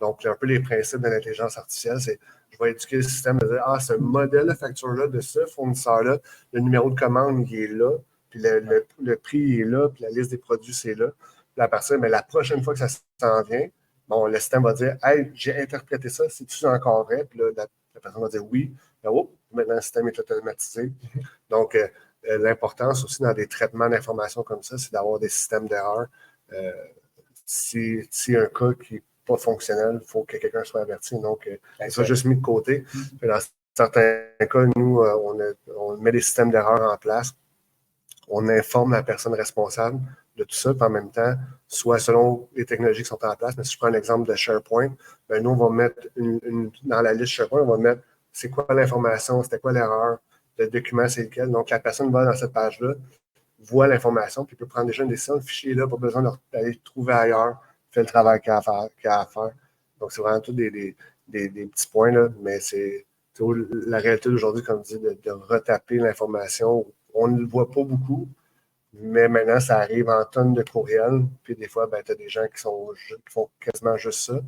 Donc, un peu les principes de l'intelligence artificielle, c'est je vais éduquer le système de dire ce modèle de facture-là, de ce fournisseur-là, le numéro de commande, il est là, puis le prix, il est là, puis la liste des produits, c'est là. Puis la personne, mais la prochaine fois que ça s'en vient, bon, le système va dire hey, j'ai interprété ça, c'est-tu encore vrai? Puis là, la personne va dire oui. Maintenant, le système est automatisé. Donc, l'importance aussi dans des traitements d'informations comme ça, c'est d'avoir des systèmes d'erreur. Si un cas qui n'est pas fonctionnel, il faut que quelqu'un soit averti. Donc, ça soit juste mis de côté. Dans certains cas, nous, on met des systèmes d'erreur en place. On informe la personne responsable de tout ça, puis en même temps, soit selon les technologies qui sont en place, mais si je prends l'exemple de SharePoint, nous, on va mettre dans la liste SharePoint, on va mettre c'est quoi l'information, c'était quoi l'erreur, le document, c'est lequel. Donc, la personne va dans cette page-là, voit l'information, puis peut prendre déjà une décision. Le fichier est là, pas besoin d'aller le trouver ailleurs, fait le travail qu'il a à faire. Donc, c'est vraiment tous des petits points, là, mais c'est la réalité d'aujourd'hui, comme je dis, de retaper l'information. On ne le voit pas beaucoup, mais maintenant, ça arrive en tonnes de courriels. Puis des fois, tu as des gens qui font quasiment juste ça.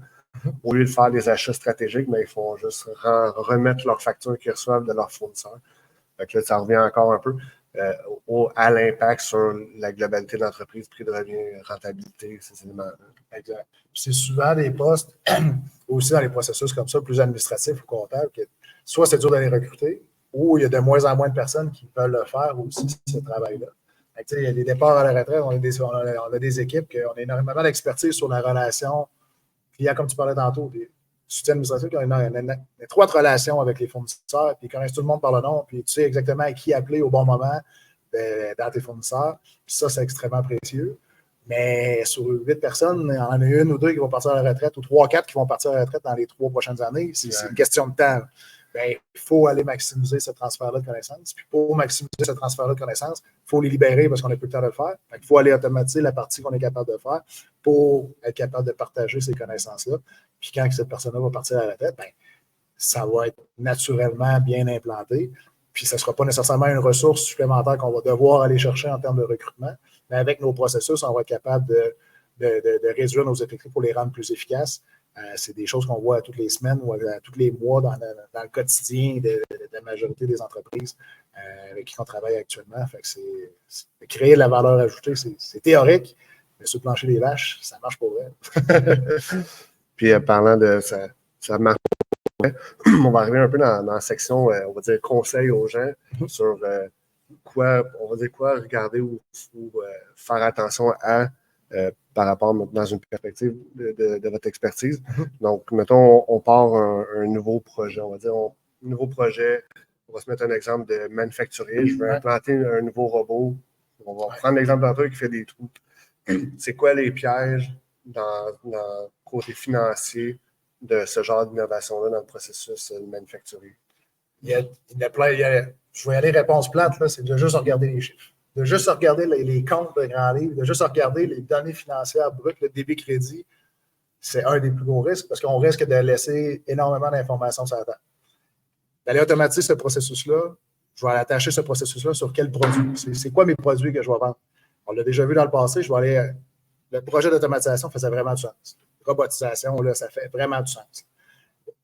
Au lieu de faire des achats stratégiques, ils font juste remettre leurs factures qu'ils reçoivent de leurs fournisseurs. Donc là, ça revient encore un peu à l'impact sur la globalité de l'entreprise, prix de revient, rentabilité, ces éléments-là. Exact. C'est souvent des postes, aussi dans les processus comme ça, plus administratifs ou comptables, que soit c'est dur d'aller recruter, ou il y a de moins en moins de personnes qui veulent le faire aussi, ce travail-là. Il y a des départs à la retraite, on a des équipes qui ont énormément d'expertise sur la relation client, comme tu parlais tantôt, des soutiens administratifs qui ont une étroite relation avec les fournisseurs, puis ils connaissent tout le monde par le nom, puis tu sais exactement à qui appeler au bon moment dans tes fournisseurs. Puis ça, c'est extrêmement précieux. Mais sur 8 personnes, il y en a une ou deux qui vont partir à la retraite, ou 3 4 qui vont partir à la retraite dans les 3 prochaines années. C'est une question de temps. Il faut aller maximiser ce transfert-là de connaissances. Puis pour maximiser ce transfert-là de connaissances, il faut les libérer parce qu'on n'a plus le temps de le faire. Il faut aller automatiser la partie qu'on est capable de faire pour être capable de partager ces connaissances-là. Puis quand cette personne-là va partir à la retraite, ça va être naturellement bien implanté. Puis ça ne sera pas nécessairement une ressource supplémentaire qu'on va devoir aller chercher en termes de recrutement. Mais avec nos processus, on va être capable de réduire nos effectifs pour les rendre plus efficaces. C'est des choses qu'on voit toutes les semaines ou tous les mois dans le quotidien de la majorité des entreprises avec qui on travaille actuellement. Fait que c'est créer de la valeur ajoutée, c'est théorique, mais sur le plancher des vaches, ça marche pour vrai. Puis parlant de ça marche pour vrai, on va arriver un peu dans la section, on va dire, conseils aux gens sur quoi regarder ou faire attention à par rapport dans une perspective de votre expertise. Donc, mettons, on part un nouveau projet, on va dire, un nouveau projet, on va se mettre un exemple de manufacturier, je veux implanter un nouveau robot, on va prendre l'exemple d'un truc qui fait des trous. C'est quoi les pièges dans le côté financier de ce genre d'innovation-là dans le processus manufacturier? Je vais y aller réponse plate, là, c'est de juste regarder les chiffres. De juste regarder les comptes de grands livres, de juste regarder les données financières brutes, le débit crédit, c'est un des plus gros risques parce qu'on risque de laisser énormément d'informations sur la table. D'aller automatiser ce processus-là, je vais attacher ce processus-là sur quel produit. C'est quoi mes produits que je vais vendre? On l'a déjà vu dans le passé, le projet d'automatisation faisait vraiment du sens. Robotisation, là, ça fait vraiment du sens.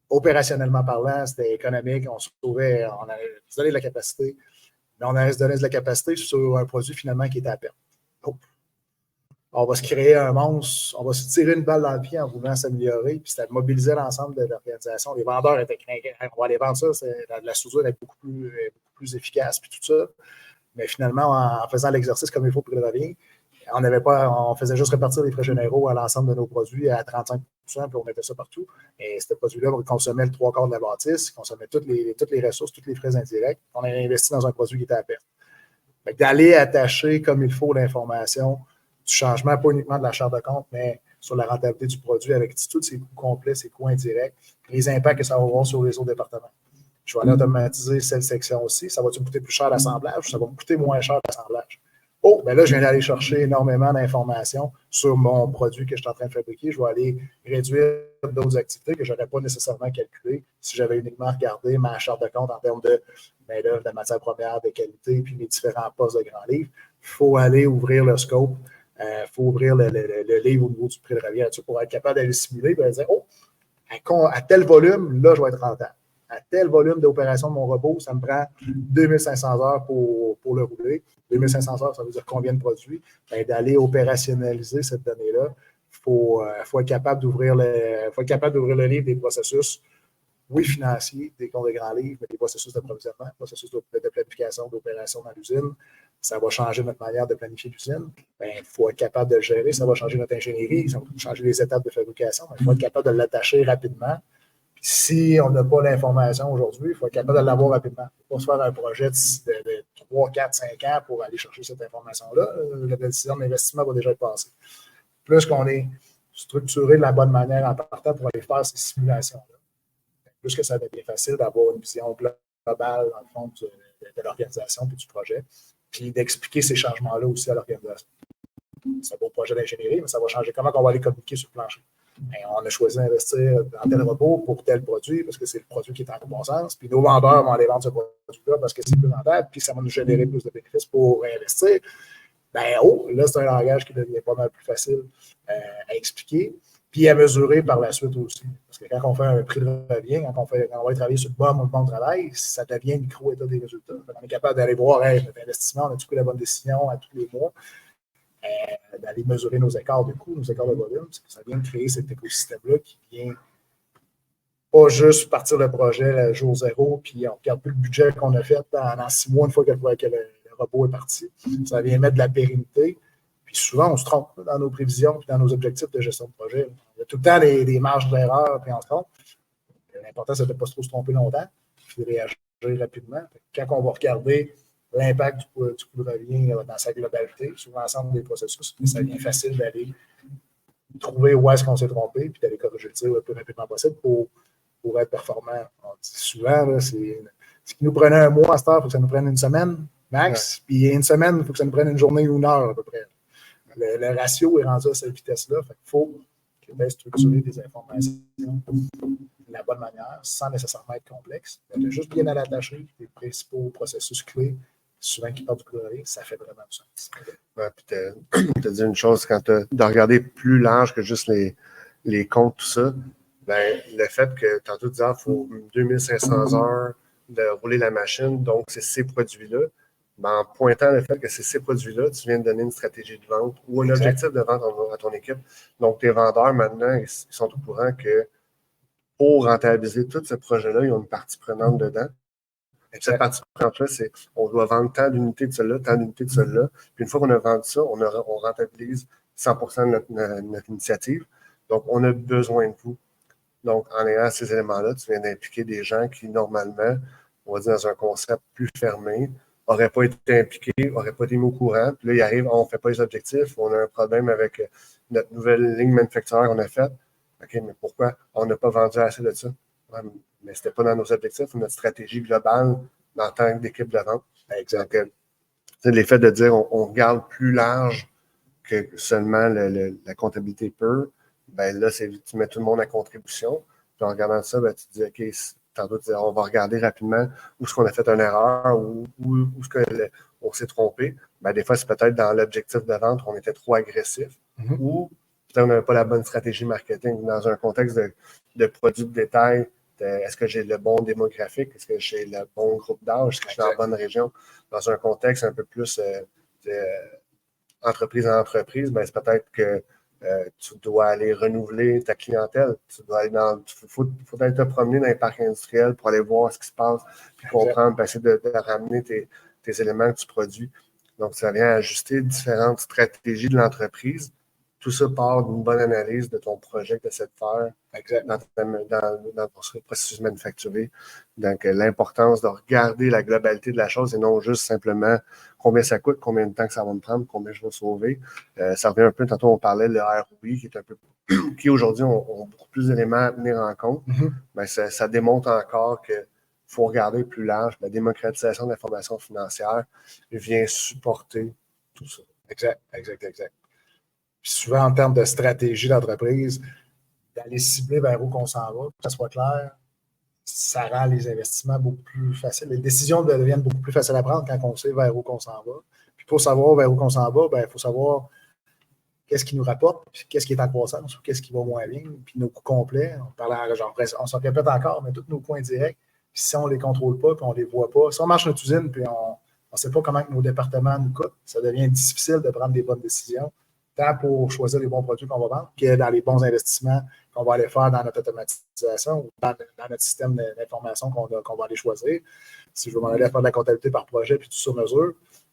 Opérationnellement parlant, c'était économique, on se avait donné de la capacité, mais on allait se donner de la capacité sur un produit finalement qui était à perte. Oh. On va se créer un monstre, on va se tirer une balle dans le pied en voulant s'améliorer, puis c'était de mobiliser l'ensemble de l'organisation. Les vendeurs étaient craqués, on va aller vendre ça, la soudure est beaucoup plus efficace, puis tout ça. Mais finalement, en faisant l'exercice comme il faut pour le revient, on faisait juste répartir les frais généraux à l'ensemble de nos produits à 35 puis on mettait ça partout. Et ce produit-là consommait le 3/4 de la bâtisse, consommait toutes les ressources, tous les frais indirects. On a investi dans un produit qui était à perte. D'aller attacher comme il faut l'information du changement, pas uniquement de la charte de compte, mais sur la rentabilité du produit avec tous ces coûts complets, ces coûts indirects, les impacts que ça va avoir sur les autres départements. Je vais aller automatiser cette section aussi. Ça va-tu me coûter plus cher l'assemblage ou ça va me coûter moins cher l'assemblage? Oh, ben là, je viens d'aller chercher énormément d'informations sur mon produit que je suis en train de fabriquer. Je vais aller réduire d'autres activités que je n'aurais pas nécessairement calculées si j'avais uniquement regardé ma charte de compte en termes de main-d'œuvre, de matière première, de qualité, puis mes différents postes de grand livre. Il faut aller ouvrir le scope. Il faut ouvrir le livre au niveau du prix de revient là-dessus pour être capable d'aller simuler et dire, oh, à tel volume, là, je vais être rentable. À tel volume d'opération de mon robot, ça me prend 2500 heures pour le rouler. 2500 heures, ça veut dire combien de produits? Ben, d'aller opérationnaliser cette donnée-là, il faut être capable d'ouvrir le livre des processus, oui, financiers, des comptes de grands livres, mais des processus de provisionnement, processus de planification, d'opération dans l'usine. Ça va changer notre manière de planifier l'usine. Il faut être capable de le gérer. Ça va changer notre ingénierie, ça va changer les étapes de fabrication. Il faut être capable de l'attacher rapidement. Si on n'a pas l'information aujourd'hui, il faut être capable de l'avoir rapidement. Il ne faut pas se faire un projet de 3, 4, 5 ans pour aller chercher cette information-là. La décision d'investissement va déjà être passée. Plus qu'on est structuré de la bonne manière en partant pour aller faire ces simulations-là, plus que ça devient facile d'avoir une vision globale, dans le fond, de l'organisation et du projet, puis d'expliquer ces changements-là aussi à l'organisation. C'est un beau projet d'ingénierie, mais ça va changer comment on va aller communiquer sur le plancher. Bien, on a choisi d'investir dans tel robot pour tel produit parce que c'est le produit qui est en bon sens. Puis nos vendeurs vont aller vendre ce produit-là parce que c'est plus rentable, puis ça va nous générer plus de bénéfices pour investir. Ben, là, c'est un langage qui devient pas mal plus facile à expliquer, puis à mesurer par la suite aussi. Parce que quand on fait un prix de revient, quand on va travailler sur le bon ou le bon travail, ça devient un micro-état des résultats. On est capable d'aller voir, notre investissement, on a-tu pris la bonne décision à tous les mois? D'aller mesurer nos écarts de coûts, nos écarts de volume, ça vient de créer cet écosystème-là qui vient pas juste partir le projet le jour zéro, puis on ne regarde plus le budget qu'on a fait pendant 6 mois une fois que le robot est parti. Ça vient mettre de la pérennité. Puis souvent, on se trompe dans nos prévisions et dans nos objectifs de gestion de projet. Il y a tout le temps des marges d'erreur, puis on se trompe. L'important, c'est de ne pas trop se tromper longtemps, puis de réagir rapidement. Quand on va regarder l'impact du coût de revient dans sa globalité sur l'ensemble des processus, ça devient facile d'aller trouver où est-ce qu'on s'est trompé puis d'aller corriger le tir le plus rapidement possible pour être performant. On dit souvent, là, ce qui nous prenait un mois à cette heure, il faut que ça nous prenne une semaine max, puis une semaine, il faut que ça nous prenne une journée ou une heure à peu près. Le ratio est rendu à cette vitesse-là. Il faut qu'il ait structuré des informations de la bonne manière, sans nécessairement être complexe. Il y a juste bien à l'attacher les principaux processus clés souvent qui partent du coloré, ça fait vraiment du sens. Ouais, puis tu as dit une chose, quand tu as de regarder plus large que juste les comptes, tout ça, ben, le fait que tantôt tu disais qu'il faut 2500 heures de rouler la machine, donc c'est ces produits-là, ben, en pointant le fait que c'est ces produits-là, tu viens de donner une stratégie de vente ou un objectif de vente à ton équipe. Donc, tes vendeurs, maintenant, ils sont au courant que pour rentabiliser tout ce projet-là, ils ont une partie prenante dedans. Cette partie prenante-là, c'est on doit vendre tant d'unités de celle-là, tant d'unités de celle-là. Puis une fois qu'on a vendu ça, on rentabilise 100% de notre initiative. Donc, on a besoin de vous. Donc, en ayant ces éléments-là, tu viens d'impliquer des gens qui, normalement, on va dire dans un concept plus fermé, n'auraient pas été impliqués, n'auraient pas été mis au courant. Puis là, ils arrivent, on ne fait pas les objectifs, on a un problème avec notre nouvelle ligne manufacturière qu'on a faite. OK, mais pourquoi on n'a pas vendu assez de ça? Ouais, mais ce n'était pas dans nos objectifs ou notre stratégie globale en tant d'équipe de vente. Donc, l'effet de dire on regarde plus large que seulement la comptabilité pure, ben là, tu mets tout le monde à contribution. Puis en regardant ça, ben, tu te dis, OK, tantôt, tu dis, on va regarder rapidement où est-ce qu'on a fait une erreur ou où est-ce qu'on s'est trompé. Ben, des fois, c'est peut-être dans l'objectif de vente qu'on était trop agressif ou peut-être on n'avait pas la bonne stratégie marketing. Dans un contexte de produits de détail, est-ce que j'ai le bon démographique? Est-ce que j'ai le bon groupe d'âge? Est-ce que je suis dans la bonne région? Dans un contexte un peu plus entreprise en entreprise, ben, c'est peut-être que tu dois aller renouveler ta clientèle. Tu dois aller faut aller te promener dans les parcs industriels pour aller voir ce qui se passe, puis comprendre, puis essayer de ramener tes éléments que tu produis. Donc, ça vient ajuster différentes stratégies de l'entreprise tout ça part d'une bonne analyse de ton projet que tu essaies de faire dans ton processus manufacturier. Donc, l'importance de regarder la globalité de la chose et non juste simplement combien ça coûte, combien de temps que ça va me prendre, combien je vais sauver. Ça revient un peu, tantôt on parlait de ROI, qui est un peu qui aujourd'hui ont beaucoup plus d'éléments à tenir en compte. Mais ça démontre encore qu'il faut regarder plus large. La démocratisation de l'information financière vient supporter tout ça. Exact. Puis souvent, en termes de stratégie d'entreprise, d'aller cibler vers où qu'on s'en va, que ça soit clair, ça rend les investissements beaucoup plus faciles. Les décisions deviennent beaucoup plus faciles à prendre quand on sait vers où qu'on s'en va. Puis pour savoir vers où qu'on s'en va, il faut savoir qu'est-ce qui nous rapporte, puis qu'est-ce qui est en croissance, ou qu'est-ce qui va moins bien, puis nos coûts complets. On s'en répète encore, mais tous nos coûts indirects, puis si on ne les contrôle pas, puis on ne les voit pas, si on marche notre usine, puis on ne sait pas comment nos départements nous coûtent, ça devient difficile de prendre des bonnes décisions, tant pour choisir les bons produits qu'on va vendre, que dans les bons investissements qu'on va aller faire dans notre automatisation ou dans notre système d'information qu'on va aller choisir. Si je veux m'en aller faire de la comptabilité par projet, puis tout sur mesure,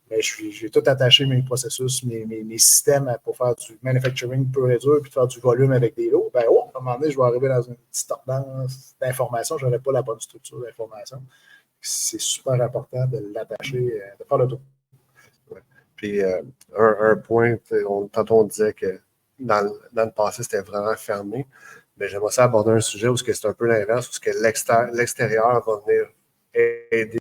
mais j'ai tout attaché mes processus, mes systèmes pour faire du manufacturing pur et dur, puis faire du volume avec des lots. À un moment donné, je vais arriver dans une petite tendance d'information. Je n'aurai pas la bonne structure d'information. C'est super important de l'attacher, de faire le tour. Ouais. Puis, un point, tantôt on disait que dans le passé, c'était vraiment fermé. Mais j'aimerais ça aborder un sujet où c'est un peu l'inverse, où l'extérieur va venir aider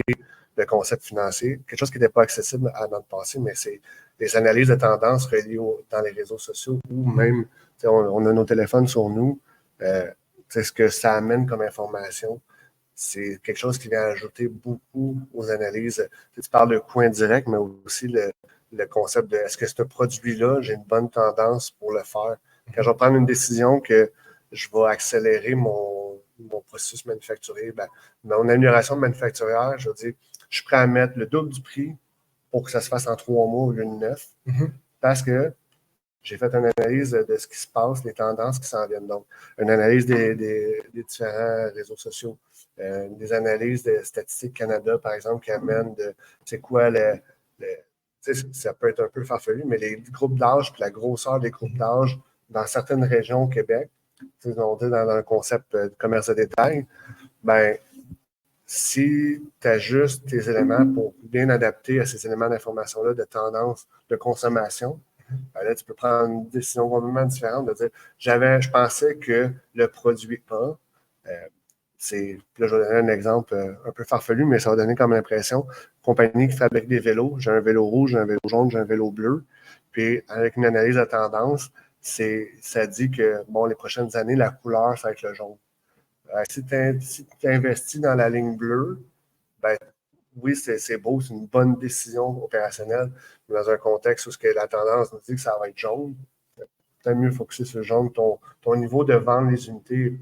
le concept financier, quelque chose qui n'était pas accessible dans le passé, mais c'est des analyses de tendance reliées dans les réseaux sociaux ou même, on a nos téléphones sur nous. Ce que ça amène comme information, c'est quelque chose qui vient ajouter beaucoup aux analyses. Tu parles de coût indirect, mais aussi le concept de est-ce que ce produit-là, j'ai une bonne tendance pour le faire. Quand je vais prendre une décision que je vais accélérer mon processus manufacturier, mon amélioration manufacturière, je veux dire, je suis prêt à mettre le double du prix pour que ça se fasse en 3 mois au lieu de 9, parce que j'ai fait une analyse de ce qui se passe, les tendances qui s'en viennent. Donc, une analyse des différents réseaux sociaux, des analyses de Statistique Canada, par exemple, qui amènent de, c'est quoi ça peut être un peu farfelu, mais les groupes d'âge puis la grosseur des groupes d'âge dans certaines régions au Québec, on dit dans le concept de commerce de détail, si tu ajustes tes éléments pour bien adapter à ces éléments d'information-là de tendance de consommation, là, tu peux prendre une décision complètement différente de dire je pensais que le produit A, là, je vais donner un exemple un peu farfelu, mais ça va donner comme l'impression, compagnie qui fabrique des vélos, j'ai un vélo rouge, j'ai un vélo jaune, j'ai un vélo bleu, puis avec une analyse de tendance, ça dit que, les prochaines années, la couleur, ça va être le jaune. Si tu investis dans la ligne bleue, oui, c'est beau, c'est une bonne décision opérationnelle, mais dans un contexte où la tendance nous dit que ça va être jaune, peut-être mieux focuser sur le jaune. Ton niveau de vente des unités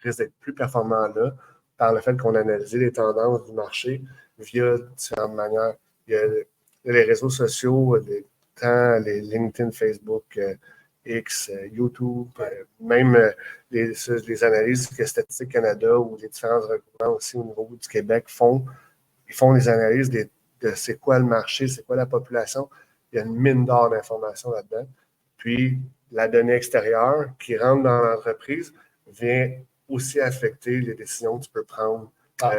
risque d'être plus performant là, par le fait qu'on a analysé les tendances du marché via différentes manières. Il y a les réseaux sociaux, tant les LinkedIn, Facebook, X, YouTube, même les analyses que Statistique Canada ou les différents regroupements aussi au niveau du Québec font. Ils font des analyses de c'est quoi le marché, c'est quoi la population. Il y a une mine d'or d'informations là-dedans. Puis, la donnée extérieure qui rentre dans l'entreprise vient aussi affecter les décisions que tu peux prendre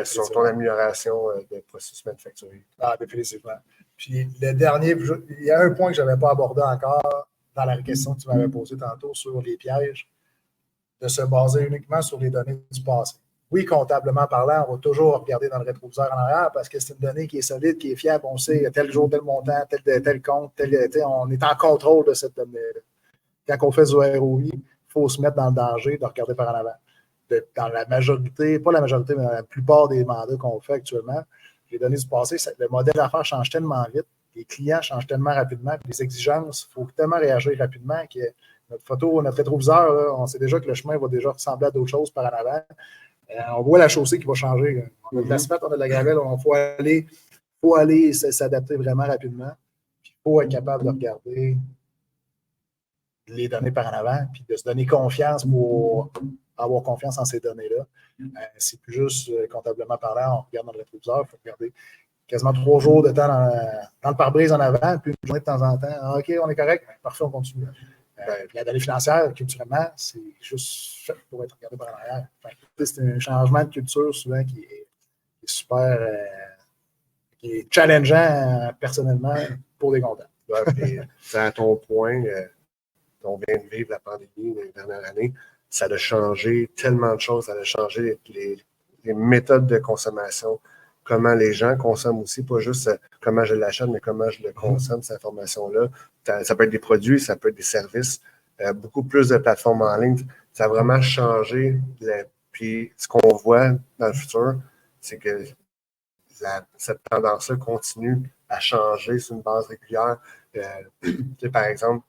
sur ton amélioration de processus manufacturier. Définitivement. Puis, le dernier, il y a un point que je n'avais pas abordé encore dans la question que tu m'avais posée tantôt sur les pièges, de se baser uniquement sur les données du passé. Oui, comptablement parlant, on va toujours regarder dans le rétroviseur en arrière parce que c'est une donnée qui est solide, qui est fiable. On sait tel jour, tel montant, tel compte, on est en contrôle de cette donnée-là. Quand on fait du ROI, il faut se mettre dans le danger de regarder par en avant. Dans la majorité, pas la majorité, mais dans la plupart des mandats qu'on fait actuellement, les données du passé, le modèle d'affaires change tellement vite, les clients changent tellement rapidement, les exigences, il faut tellement réagir rapidement que notre photo, notre rétroviseur, là, on sait déjà que le chemin va déjà ressembler à d'autres choses par en avant. On voit la chaussée qui va changer. On a de l'asphalte, on a de la gravelle, il faut aller s'adapter vraiment rapidement. Il faut être capable de regarder les données par en avant, puis de se donner confiance pour avoir confiance en ces données-là. C'est plus juste comptablement parlant, on regarde dans le rétroviseur, il faut regarder quasiment 3 jours de temps dans le pare-brise en avant, puis une journée de temps en temps. Ah, OK, on est correct, parfait, on continue. La donnée financière, culturellement, c'est juste fait pour être regardé par l'arrière. C'est un changement de culture souvent qui est super, qui est challengeant personnellement pour les comptables. Ouais, puis, à ton point, on vient de vivre la pandémie les dernières années, ça a changé tellement de choses, ça a changé les méthodes de consommation, comment les gens consomment aussi, pas juste comment je l'achète, mais comment je le consomme, cette information-là. Ça peut être des produits, ça peut être des services, beaucoup plus de plateformes en ligne. Ça a vraiment changé. Puis ce qu'on voit dans le futur, c'est que cette tendance-là continue à changer sur une base régulière. Par exemple,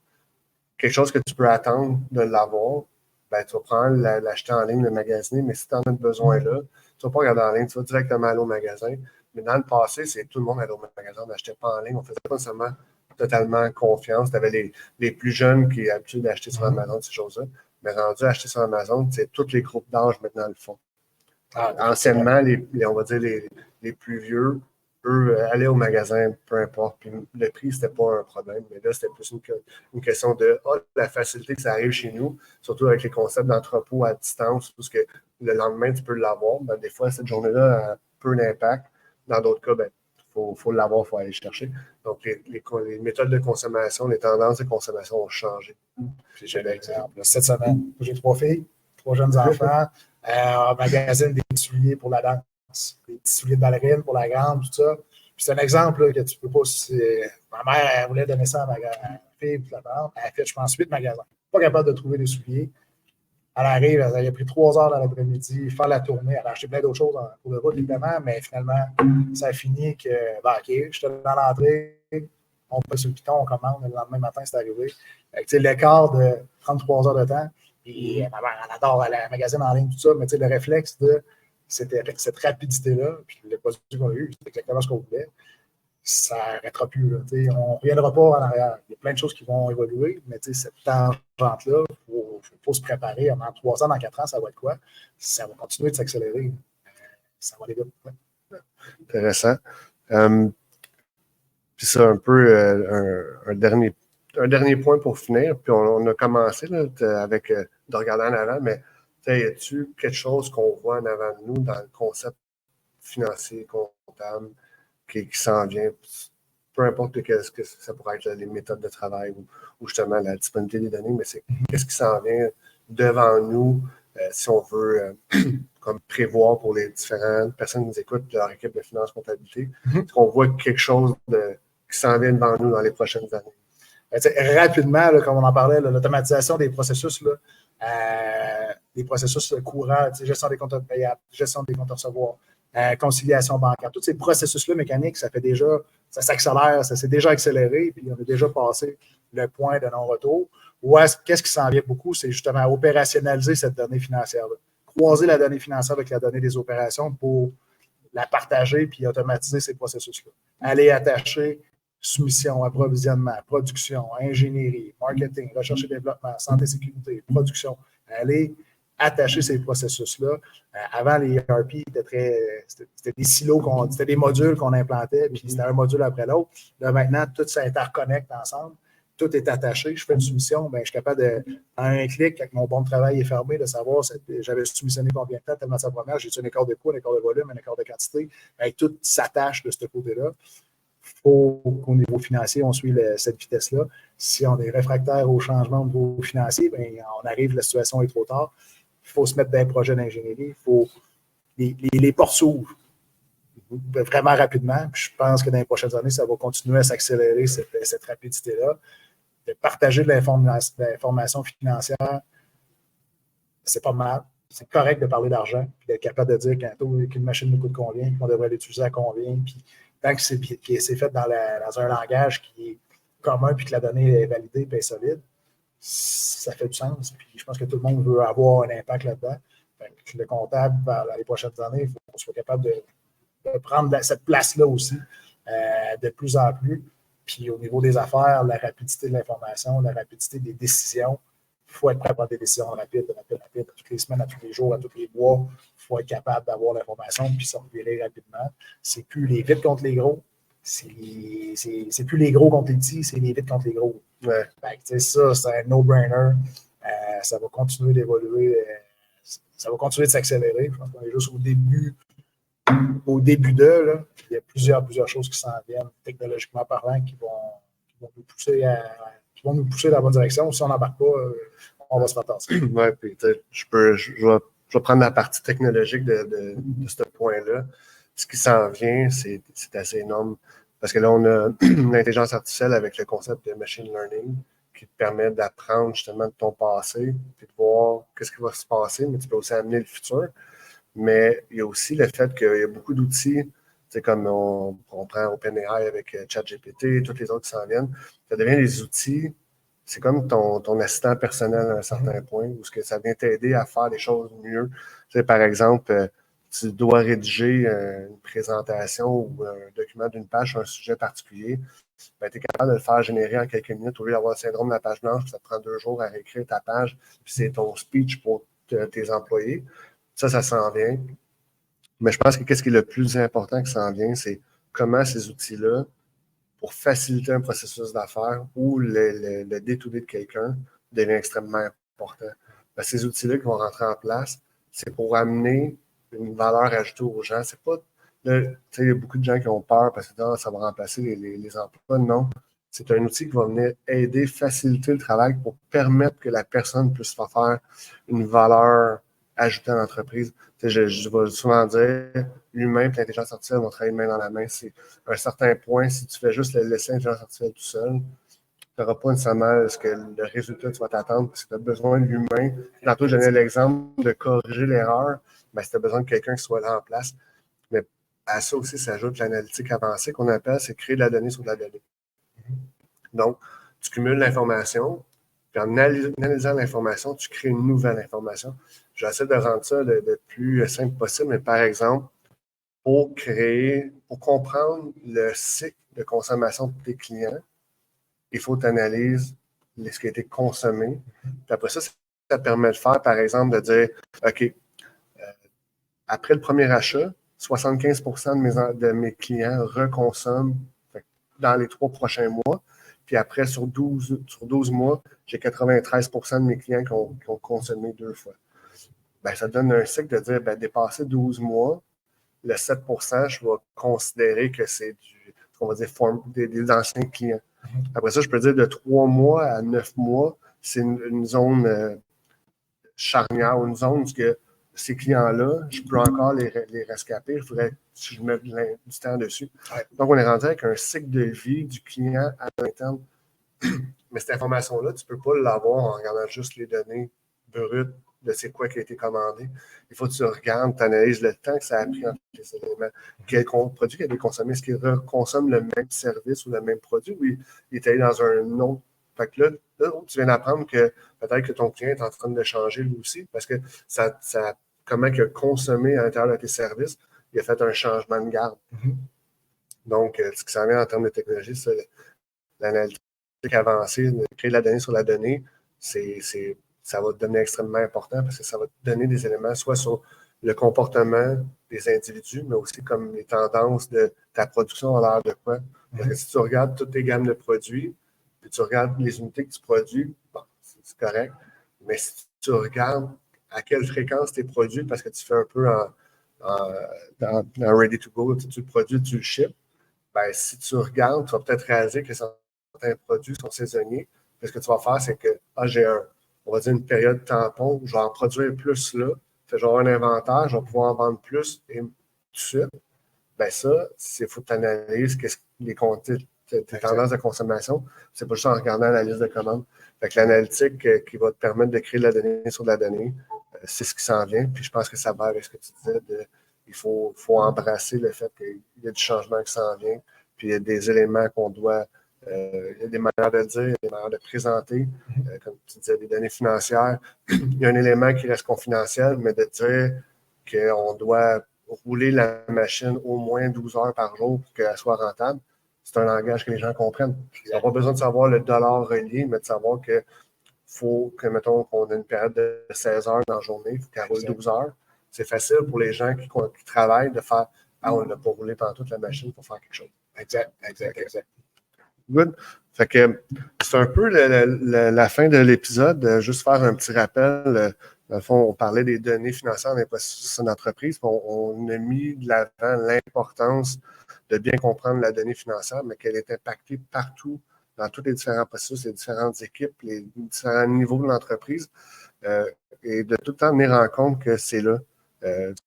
quelque chose que tu peux attendre de l'avoir, ben, tu vas prendre l'acheter en ligne, le magasiner, mais si tu en as besoin là, tu ne vas pas regarder en ligne, tu vas directement aller au magasin. Mais dans le passé, c'est tout le monde allait au magasin, on n'achetait pas en ligne, on ne faisait pas seulement totalement confiance. Tu avais les plus jeunes qui ont l'habitude d'acheter sur Amazon, ces choses-là. Mais rendu à acheter sur Amazon, c'est tous les groupes d'âge maintenant le font. Anciennement, on va dire les plus vieux, eux, allaient au magasin, peu importe. Puis le prix, c'était pas un problème. Mais là, c'était plus une question de la facilité que ça arrive chez nous, surtout avec les concepts d'entrepôt à distance, parce que le lendemain, tu peux l'avoir. Ben, des fois, cette journée-là a peu d'impact. Dans d'autres cas, faut l'avoir, il faut aller chercher. Donc, les méthodes de consommation, les tendances de consommation ont changé. J'ai l'exemple. Cette semaine, j'ai 3 filles, 3 jeunes enfants. On magasine des petits souliers pour la danse, des petits souliers de ballerine pour la grande, tout ça. Puis c'est un exemple là, que tu peux pas. Ma mère, elle voulait donner ça à ma fille, puis la parente. Elle a fait, je pense, 8 magasins. Pas capable de trouver des souliers. Elle arrive, elle a pris 3 heures dans l'après-midi, faire la tournée. Elle a acheté plein d'autres choses pour le route, évidemment, mais finalement, ça a fini que, OK, j'étais dans l'entrée, on passe sur le piton, on commande, le lendemain matin, c'est arrivé. L'écart de 33 heures de temps, et ma mère, elle adore aller à la magasine en ligne, tout ça, mais le réflexe de cette rapidité-là, puis le produit qu'on a eu, c'était exactement ce qu'on voulait, ça n'arrêtera plus. Là, on ne reviendra pas en arrière. Il y a plein de choses qui vont évoluer, mais cette tangente-là, il faut se préparer. Dans 3 ans, dans 4 ans, ça va être quoi? Ça va continuer de s'accélérer. Ça va aller vite. Ouais. Intéressant. Puis ça, un peu un dernier point pour finir. Puis on a commencé là, avec de regarder en avant, mais y a-t-il quelque chose qu'on voit en avant de nous dans le concept financier, comptable, qui s'en vient? Peu importe ce que ça pourrait être les méthodes de travail ou justement la disponibilité des données, mais c'est qu'est-ce qui s'en vient devant nous si on veut comme prévoir pour les différentes personnes qui nous écoutent, leur équipe de finance comptabilité. Est-ce qu'on voit quelque chose qui s'en vient devant nous dans les prochaines années? Rapidement, là, comme on en parlait, l'automatisation des processus, des processus courants, gestion des comptes payables, gestion des comptes à recevoir, conciliation bancaire, tous ces processus-là mécaniques, ça s'accélère, ça s'est déjà accéléré, puis on a déjà passé le point de non-retour. Qu'est-ce qui s'en vient beaucoup? C'est justement opérationnaliser cette donnée financière-là. Croiser la donnée financière avec la donnée des opérations pour la partager puis automatiser ces processus-là. Aller attacher soumission, approvisionnement, production, ingénierie, marketing, recherche et développement, santé et sécurité, production. Aller attacher ces processus-là. Avant, les ERP, c'était des silos, c'était des modules qu'on implantait, puis c'était un module après l'autre. Là, maintenant, tout s'interconnecte ensemble. Tout est attaché. Je fais une soumission, je suis capable en un clic, avec mon bon de travail est fermé, de savoir j'avais soumissionné combien de temps, telle matière première, j'ai un écart de coût, un écart de volume, un écart de quantité. Tout s'attache de ce côté-là. Il faut qu'au niveau financier, on suive cette vitesse-là. Si on est réfractaire au changement au niveau financier, on arrive, la situation est trop tard. Il faut se mettre dans un projet d'ingénierie. Les portes s'ouvrent vraiment rapidement. Puis je pense que dans les prochaines années, ça va continuer à s'accélérer, cette rapidité-là. De partager de l'information financière, c'est pas mal. C'est correct de parler d'argent, puis d'être capable de dire qu'une machine nous coûte combien, qu'on devrait l'utiliser à combien. Puis tant que c'est fait dans un langage qui est commun, puis que la donnée est validée et est solide, ça fait du sens. Puis je pense que tout le monde veut avoir un impact là-dedans. Le comptable, dans les prochaines années, il faut qu'on soit capable de prendre cette place-là aussi, de plus en plus. Puis au niveau des affaires, la rapidité de l'information, la rapidité des décisions, il Il faut être prêt à prendre des décisions rapides, toutes les semaines, à tous les jours, à tous les mois. Il faut être capable d'avoir l'information puis s'en revirer rapidement. C'est plus les vite contre les gros. C'est plus les gros contre les petits, c'est les vite contre les gros. Ouais. Ça, c'est un no-brainer. Ça va continuer d'évoluer. Ça va continuer de s'accélérer. Je pense qu'on est juste au début de, là. Il y a plusieurs choses qui s'en viennent, technologiquement parlant, qui vont nous pousser dans la bonne direction. Si on n'embarque pas, on va se faire tasser. Oui, puis je vais prendre la partie technologique de ce point-là. Ce qui s'en vient, c'est assez énorme. Parce que là, on a l'intelligence artificielle avec le concept de machine learning qui te permet d'apprendre justement de ton passé, puis de voir qu'est-ce qui va se passer, mais tu peux aussi amener le futur. Mais il y a aussi le fait qu'il y a beaucoup d'outils, comme on prend OpenAI avec ChatGPT, tous les autres qui s'en viennent, ça devient des outils, c'est comme ton assistant personnel à un certain point, où ça vient t'aider à faire des choses mieux. Par exemple, tu dois rédiger une présentation ou un document d'une page sur un sujet particulier, ben, tu es capable de le faire générer en quelques minutes au lieu d'avoir le syndrome de la page blanche, ça te prend 2 jours à réécrire ta page, puis c'est ton speech pour tes employés. Ça s'en vient. Mais je pense que qu'est-ce qui est le plus important qui s'en vient, c'est comment ces outils-là, pour faciliter un processus d'affaires ou le day-to-day de quelqu'un, devient extrêmement important. Parce que ces outils-là qui vont rentrer en place, c'est pour amener une valeur ajoutée aux gens. C'est pas. Il y a beaucoup de gens qui ont peur parce que ça va remplacer les emplois. Non. C'est un outil qui va venir aider, faciliter le travail pour permettre que la personne puisse faire une valeur ajoutée à l'entreprise. Je vais souvent dire, l'humain et l'intelligence artificielle vont travailler main dans la main. C'est à un certain point, si tu fais juste laisser l'intelligence artificielle tout seul, tu n'auras pas nécessairement le résultat que tu vas t'attendre parce que tu as besoin de l'humain. Tantôt, je donnais l'exemple de corriger l'erreur, mais si tu as besoin de quelqu'un qui soit là en place. Mais à ça aussi s'ajoute l'analytique avancée qu'on appelle, c'est créer de la donnée sur de la donnée. Donc, tu cumules l'information, puis en analysant l'information, tu crées une nouvelle information. J'essaie de rendre ça le plus simple possible, mais par exemple, pour comprendre le cycle de consommation de tes clients, il faut que tu analyses ce qui a été consommé. Puis après ça permet de faire, par exemple, de dire, OK, après le premier achat, 75 de mes clients reconsomment dans les 3 prochains mois. Puis après, sur 12 mois, j'ai 93 de mes clients qui ont consommé 2 fois. Ben, ça donne un cycle de dire, dépasser 12 mois, le 7 je vais considérer que c'est on va dire, des anciens clients. Après ça, je peux dire de 3 mois à 9 mois, c'est une zone charnière ou une zone où ces clients-là, je peux encore les rescaper. Il faudrait que je mette du temps dessus. Ouais. Donc, on est rendu avec un cycle de vie du client à l'interne. Mais cette information-là, tu ne peux pas l'avoir en regardant juste les données brutes de c'est quoi qui a été commandé. Il faut que tu regardes, tu analyses le temps que ça a pris entre les éléments. Quel produit qui a été consommé? Est-ce qu'il consomme le même service ou le même produit ou il est allé dans un autre? Fait que là, tu viens d'apprendre que peut-être que ton client est en train de changer lui aussi parce que comment il a consommé à l'intérieur de tes services, il a fait un changement de garde. Mm-hmm. Donc, ce qui s'en vient en termes de technologie, c'est l'analytique avancée, de créer de la donnée sur la donnée, ça va devenir extrêmement important parce que ça va te donner des éléments soit sur le comportement des individus, mais aussi comme les tendances de ta production à l'heure de quoi. Parce que si tu regardes toutes tes gammes de produits, puis tu regardes les unités que tu produis, bon, c'est correct. Mais si tu regardes à quelle fréquence tu produis, parce que tu fais un peu en ready to go, tu le produis, tu le ships, ben, si tu regardes, tu vas peut-être réaliser que certains produits sont saisonniers. Puis ce que tu vas faire, c'est que j'ai on va dire une période tampon où je vais en produire plus là. Fait, je vais avoir un inventaire, je vais pouvoir en vendre plus et tout de suite. Ben ça, il faut que tu analyses tes tendances de consommation. C'est pas juste en regardant la liste de commandes. Fait que l'analytique qui va te permettre de créer de la donnée sur de la donnée, c'est ce qui s'en vient. Puis je pense que ça va avec ce que tu disais il faut embrasser le fait qu'il y a du changement qui s'en vient, puis il y a des éléments qu'on doit, il y a des manières de le dire, des manières de présenter, comme tu disais, des données financières. Il y a un élément qui reste confidentiel, mais de dire qu'on doit rouler la machine au moins 12 heures par jour pour qu'elle soit rentable, c'est un langage que les gens comprennent. Ils n'ont pas besoin de savoir le dollar relié, mais de savoir que faut que, mettons, qu'on ait une période de 16 heures dans la journée, il faut qu'elle roule 12 heures. C'est facile pour les gens qui travaillent de faire « Ah, on n'a pas roulé pendant toute la machine pour faire quelque chose. » Exact. Good. Fait que c'est un peu la fin de l'épisode. Juste faire un petit rappel. Dans le fond, on parlait des données financières dans les processus d'entreprise. On a mis de l'avant l'importance de bien comprendre la donnée financière, mais qu'elle est impactée partout, dans tous les différents processus, les différentes équipes, les différents niveaux de l'entreprise. Et de tout le temps tenir en compte que c'est là.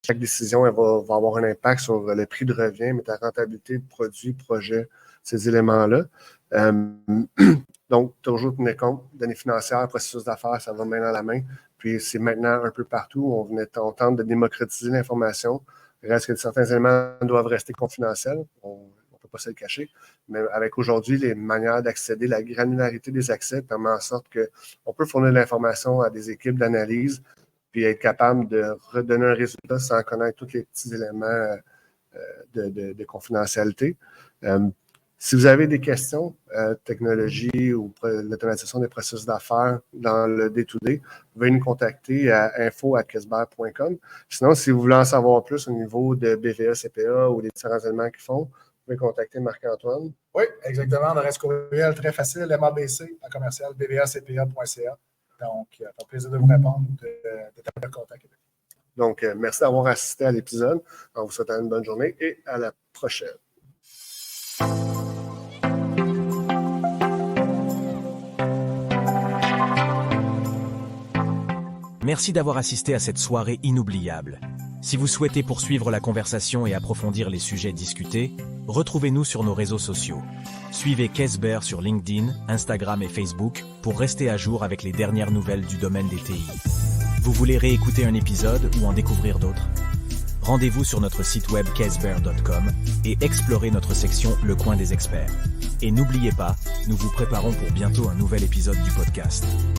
Chaque décision elle va avoir un impact sur le prix de revient, mais ta rentabilité de produit, projet, ces éléments-là. Donc, toujours tenir compte, données financières, processus d'affaires, ça va main dans la main. Puis, c'est maintenant un peu partout. On tente de démocratiser l'information. Il reste que certains éléments doivent rester confidentiels. On ne peut pas se le cacher. Mais avec aujourd'hui, les manières d'accéder, la granularité des accès permet en sorte qu'on peut fournir de l'information à des équipes d'analyse puis être capable de redonner un résultat sans connaître tous les petits éléments de confidentialité. Si vous avez des questions, technologie ou l'automatisation des processus d'affaires dans le day-to-day, vous pouvez nous contacter à info@kesber.com. Sinon, si vous voulez en savoir plus au niveau de BVA, CPA ou des différents éléments qu'ils font, vous pouvez contacter Marc-Antoine. Oui, exactement. On reste courriel très facile, MABC, en commercial, bvacpa.ca. Donc, ça fait plaisir de vous répondre ou de taper le contact. Donc, merci d'avoir assisté à l'épisode. On vous souhaite une bonne journée et à la prochaine. Merci d'avoir assisté à cette soirée inoubliable. Si vous souhaitez poursuivre la conversation et approfondir les sujets discutés, retrouvez-nous sur nos réseaux sociaux. Suivez Kesber sur LinkedIn, Instagram et Facebook pour rester à jour avec les dernières nouvelles du domaine des TI. Vous voulez réécouter un épisode ou en découvrir d'autres? Rendez-vous sur notre site web kesber.com et explorez notre section Le Coin des Experts. Et n'oubliez pas, nous vous préparons pour bientôt un nouvel épisode du podcast.